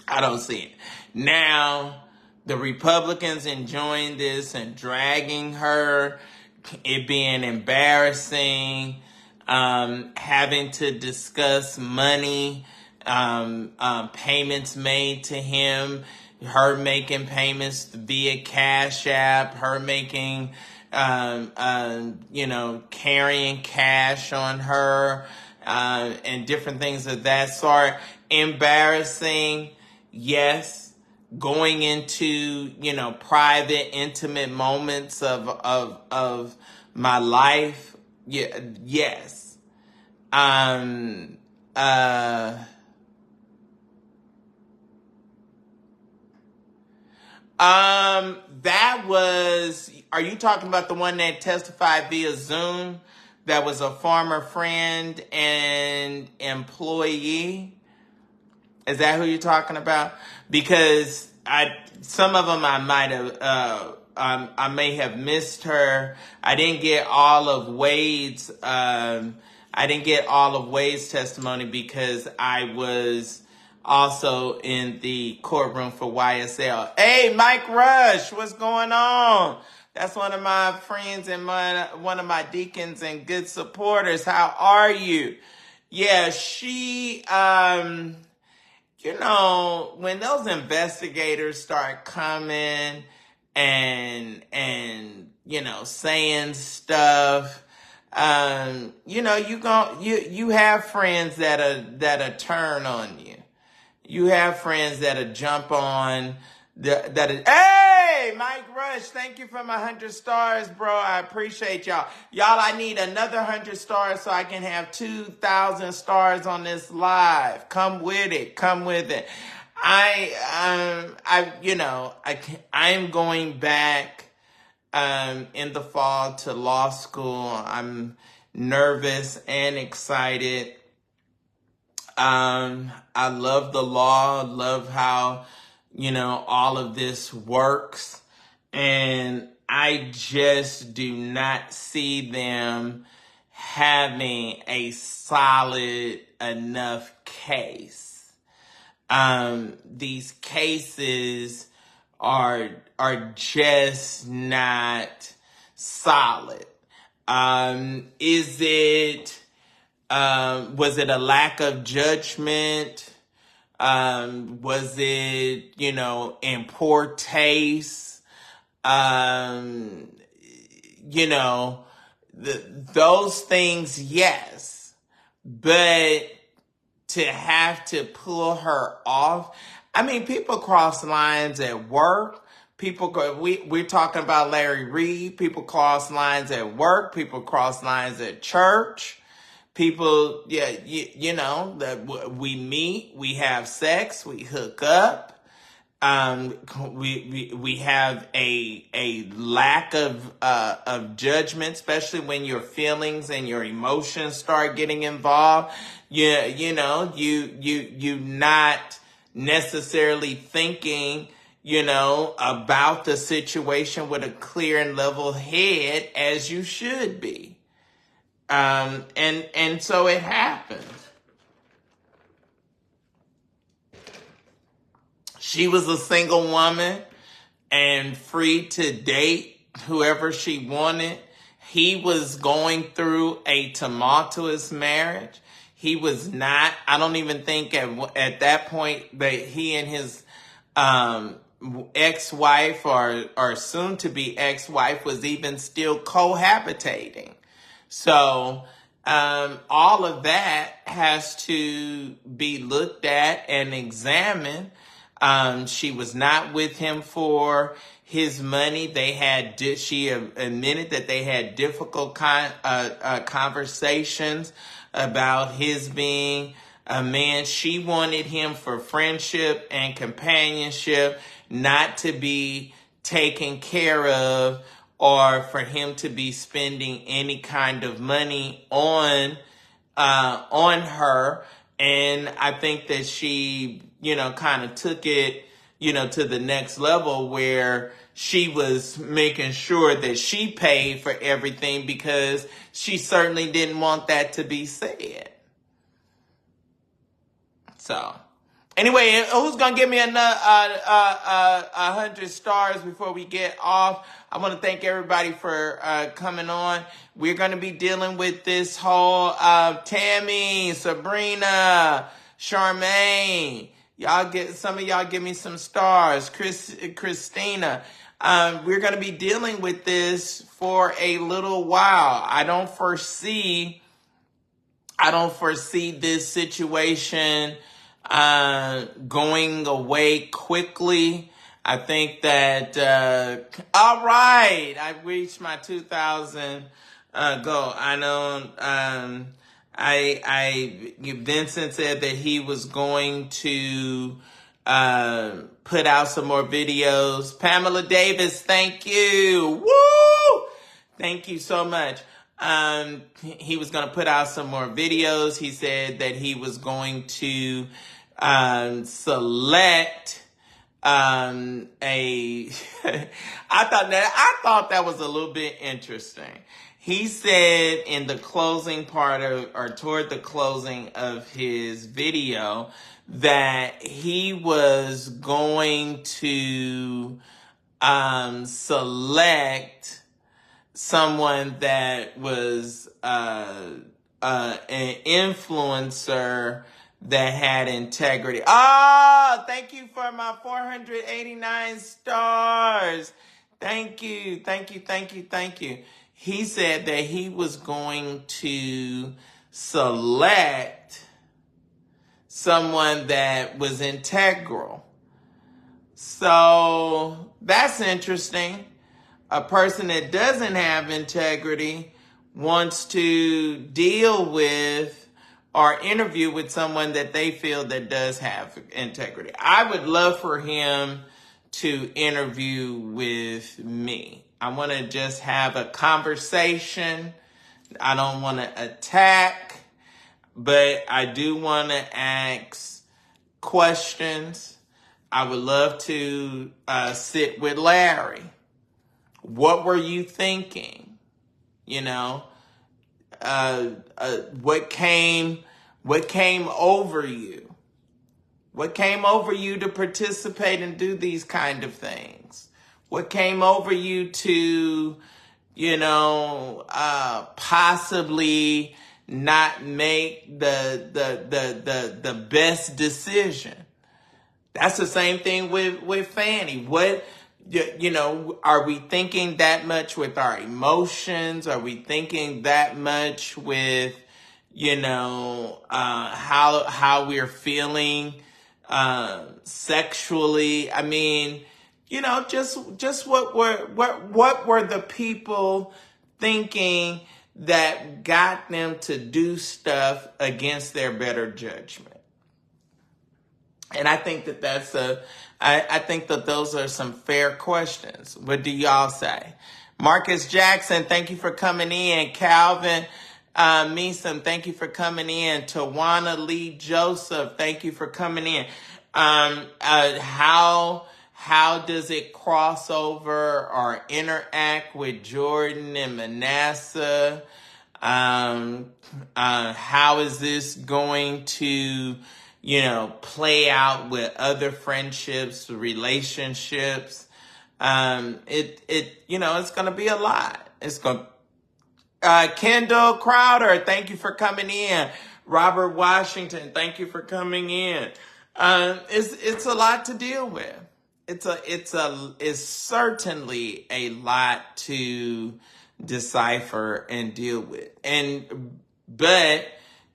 I don't see it. Now, the Republicans enjoying this and dragging her, it being embarrassing, having to discuss money, payments made to him, her making payments via Cash App, her making, carrying cash on her, and different things of that sort. Embarrassing, yes. Going into, you know, private, intimate moments of my life, yeah, yes. That was, are you talking about the one that testified via Zoom? That was a former friend and employee? Is that who you're talking about? Because some of them I might have, I may have missed her. I didn't get all of Wade's testimony because I was also in the courtroom for YSL. Hey, Mike Rush, what's going on? That's one of my friends and one of my deacons and good supporters. How are you? Yeah, she, you know, when those investigators start coming and you know, saying stuff, you know, you have friends that'll turn on you. You have friends that'll jump on hey, Mike Rush, thank you for my 100 stars, bro. I appreciate y'all. Y'all, I need another 100 stars so I can have 2,000 stars on this live. Come with it. Come with it. I'm going back in the fall to law school. I'm nervous and excited. I love the law, love how, you know, all of this works. And I just do not see them having a solid enough case. These cases are just not solid. Was it a lack of judgment? Was it, you know, in poor taste? You know, those things, yes. But to have to pull her off, I mean, people cross lines at work. We're talking about Larry Reed. People cross lines at work. People cross lines at church. People, yeah, you know, that we meet, we have sex, we hook up. We have a lack of judgment, especially when your feelings and your emotions start getting involved. You know, you not necessarily thinking, you know, about the situation with a clear and level head as you should be. And so it happened. She was a single woman and free to date whoever she wanted. He was going through a tumultuous marriage. He was not, I don't even think at that point that he and his ex-wife or soon to be ex-wife was even still cohabitating. So all of that has to be looked at and examined. She was not with him for his money. She admitted that they had difficult conversations about his being a man. She wanted him for friendship and companionship, not to be taken care of or for him to be spending any kind of money on her. And I think that she, kind of took it, to the next level where she was making sure that she paid for everything because she certainly didn't want that to be said. So, anyway, who's gonna give me another 100 stars before we get off? I want to thank everybody for coming on. We're gonna be dealing with this whole Tammy, Sabrina, Charmaine. Some of y'all give me some stars. Christina. We're gonna be dealing with this for a little while. I don't foresee this situation going away quickly. I think that, all right, I reached my 2,000 goal. I know, Vincent said that he was going to put out some more videos. Pamela Davis, thank you. Woo! Thank you so much. He was going to put out some more videos. He said that he was going to select I thought that was a little bit interesting. He said in the closing part or toward the closing of his video that he was going to select someone that was an influencer that had integrity. Oh, thank you for my 489 stars. Thank you. He said that he was going to select someone that was integral. So that's interesting. A person that doesn't have integrity wants to deal with or interview with someone that they feel that does have integrity. I would love for him to interview with me. I want to just have a conversation. I don't want to attack, but I do want to ask questions. I would love to sit with Larry. What were you thinking? What came over you? What came over you to participate and do these kind of things? What came over you to, possibly not make the best decision? That's the same thing with Fanny. Are we thinking that much with our emotions? Are we thinking that much with, how we're feeling sexually? I mean, just what were the people thinking that got them to do stuff against their better judgment? And I think that I think that those are some fair questions. What do y'all say? Marcus Jackson, thank you for coming in. Calvin Meeson, thank you for coming in. Tawana Lee Joseph, thank you for coming in. How does it cross over or interact with Jordan and Manasseh? How is this going to play out with other friendships, relationships? It's going to be a lot. Kendall Crowder, thank you for coming in. Robert Washington, thank you for coming in. It's a lot to deal with. It's certainly a lot to decipher and deal with. But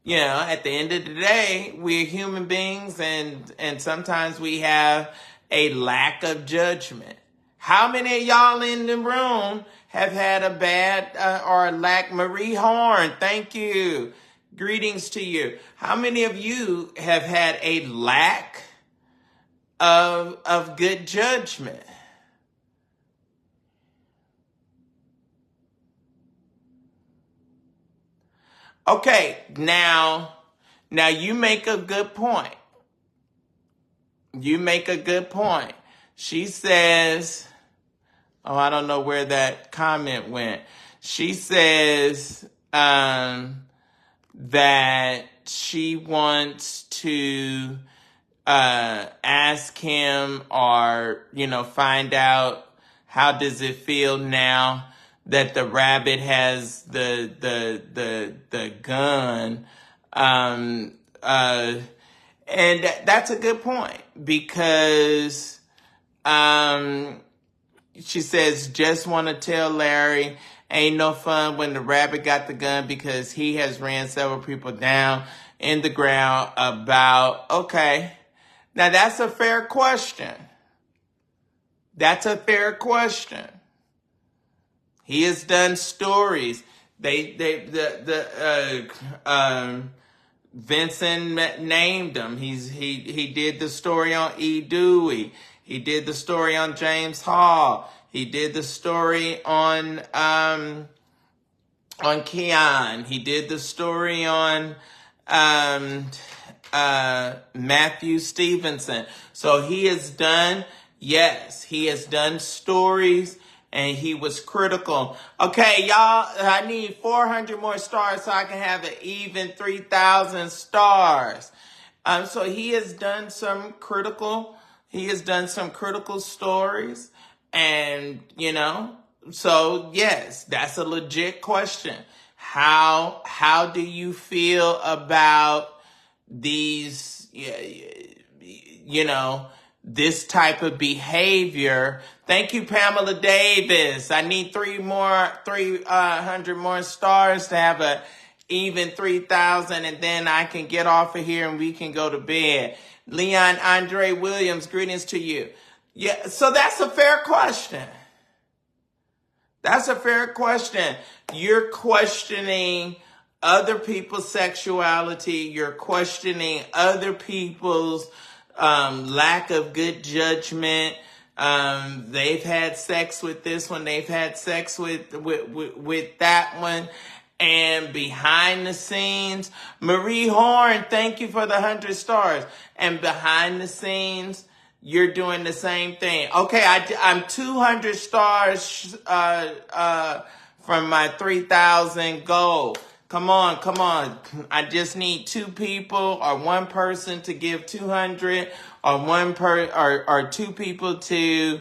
You know, at the end of the day, we're human beings, and sometimes we have a lack of judgment. How many of y'all in the room have had a bad or lack? Marie Horn, thank you. Greetings to you. How many of you have had a lack of good judgment? Okay, now you make a good point. You make a good point. She says, oh, I don't know where that comment went. She says that she wants to ask him, or, you know, find out how does it feel now that the rabbit has the gun. And that's a good point, because she says, just want to tell Larry, ain't no fun when the rabbit got the gun, because he has ran several people down in the ground about, okay. Now that's a fair question. That's a fair question. He has done stories. Vincent named him. He did the story on E. Dewey. He did the story on James Hall. He did the story on Keon. He did the story on Matthew Stevenson. So he has done, yes, he has done stories, and he was critical. Okay, y'all, I need 400 more stars so I can have an even 3,000 stars. So he has done some critical stories, and, you know, so yes, that's a legit question. How do you feel about these, you know, this type of behavior? Thank you, Pamela Davis. I need 300 more stars to have a even 3,000, and then I can get off of here and we can go to bed. Leon Andre Williams, greetings to you. Yeah, so that's a fair question. That's a fair question. You're questioning other people's sexuality. You're questioning other people's lack of good judgment. They've had sex with this one. They've had sex with that one. And behind the scenes, Marie Horn, thank you for the 100 stars. And behind the scenes, you're doing the same thing. Okay, I'm 200 stars from my 3,000 goal. Come on. I just need 2 people or 1 person to give 200, or 2 people to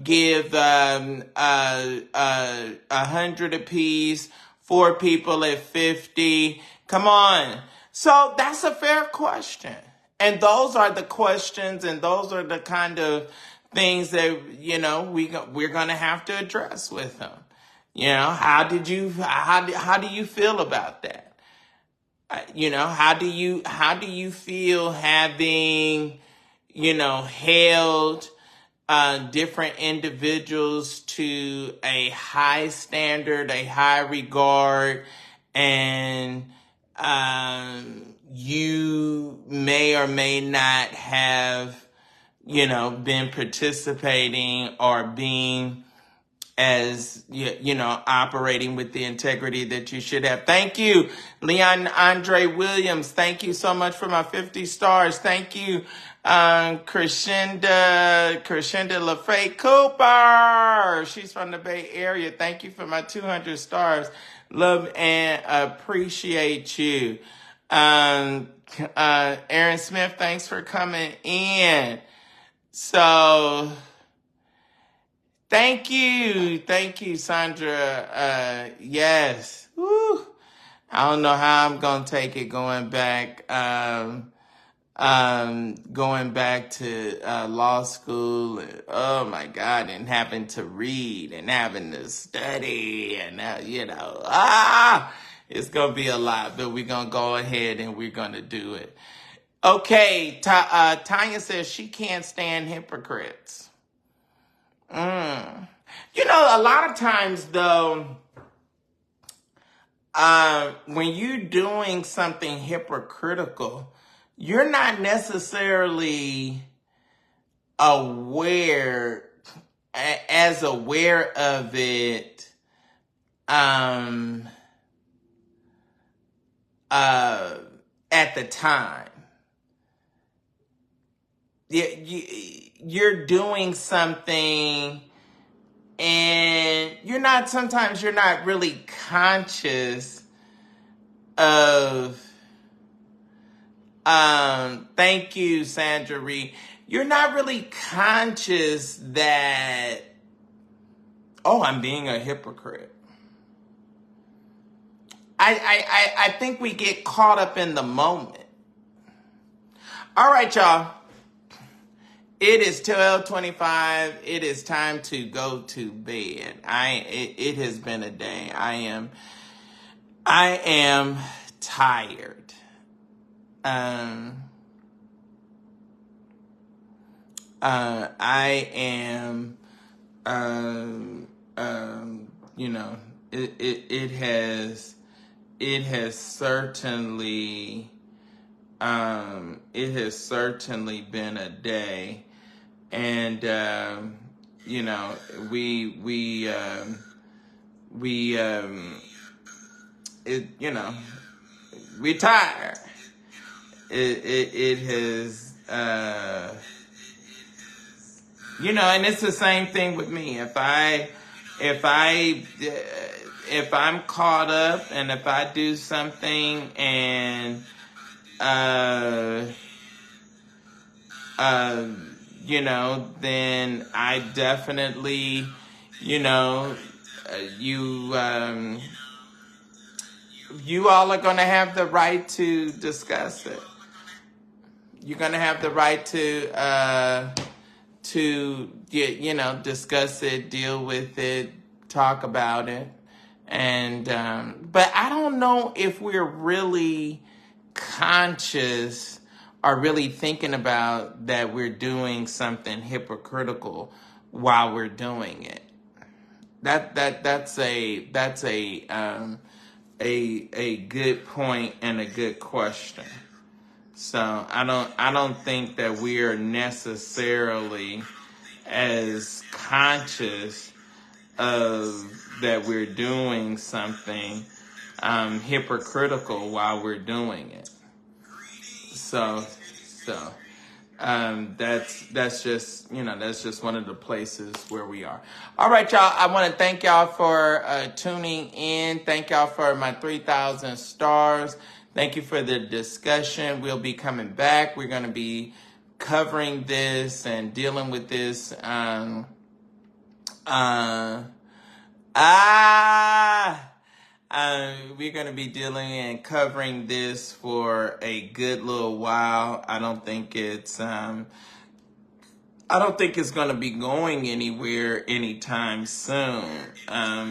give 100 apiece. 4 people at 50. Come on. So that's a fair question. And those are the questions, and those are the kind of things that, you know, we're going to have to address with them. You know, how do you feel about that? You know, how do you feel having, you know, held different individuals to a high standard, a high regard, and you may or may not have, you know, been participating or being as, you know, operating with the integrity that you should have. Thank you, Leon Andre Williams. Thank you so much for my 50 stars. Thank you, Crescenda LaFay Cooper. She's from the Bay Area. Thank you for my 200 stars. Love and appreciate you. Aaron Smith, thanks for coming in. So, thank you, Sandra. Yes. Woo. I don't know how I'm gonna take it going back to law school. Oh my God, and having to read and having to study, and you know, It's going to be a lot, but we're going to go ahead and we're going to do it. Okay, Tanya says she can't stand hypocrites. You know, a lot of times, though, when you're doing something hypocritical, you're not necessarily aware of it at the time. You're doing something and sometimes you're not really conscious of, thank you, Sandra Reed. You're not really conscious that, oh, I'm being a hypocrite. I think we get caught up in the moment. All right, y'all. It is 12:25. It is time to go to bed. It has been a day. I am tired. I am, you know, it has certainly, been a day, and you know, we're tired. It has, you know, and it's the same thing with me. If I'm caught up and if I do something and, you know, then I definitely, you know, you all are going to have the right to discuss it. You're going to have the right to discuss it, deal with it, talk about it. And, but I don't know if we're really conscious or really thinking about that we're doing something hypocritical while we're doing it. That's a good point and a good question. So I don't think that we are necessarily as conscious of that we're doing something hypocritical while we're doing it. So that's just, you know, that's just one of the places where we are. All right, y'all. I want to thank y'all for tuning in. Thank y'all for my 3,000 stars. Thank you for the discussion. We'll be coming back. We're going to be covering this and dealing with this. We're going to be dealing and covering this for a good little while. I don't think it's going to be going anywhere anytime soon.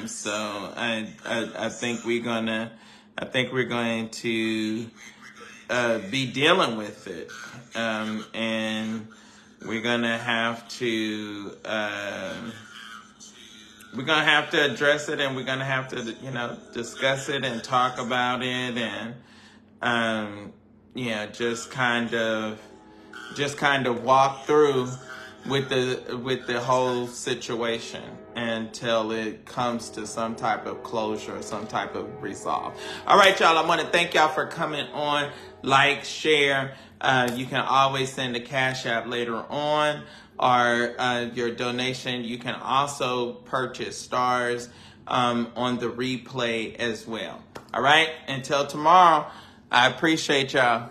So I think we're going to be dealing with it. And we're going to have to address it, and we're going to have to, you know, discuss it and talk about it, and just kind of walk through with the whole situation until it comes to some type of closure, some type of resolve. All right, y'all. I want to thank y'all for coming on. Like, share. You can always send a Cash App later on, or your donation. You can also purchase stars on the replay as well. All right. Until tomorrow, I appreciate y'all.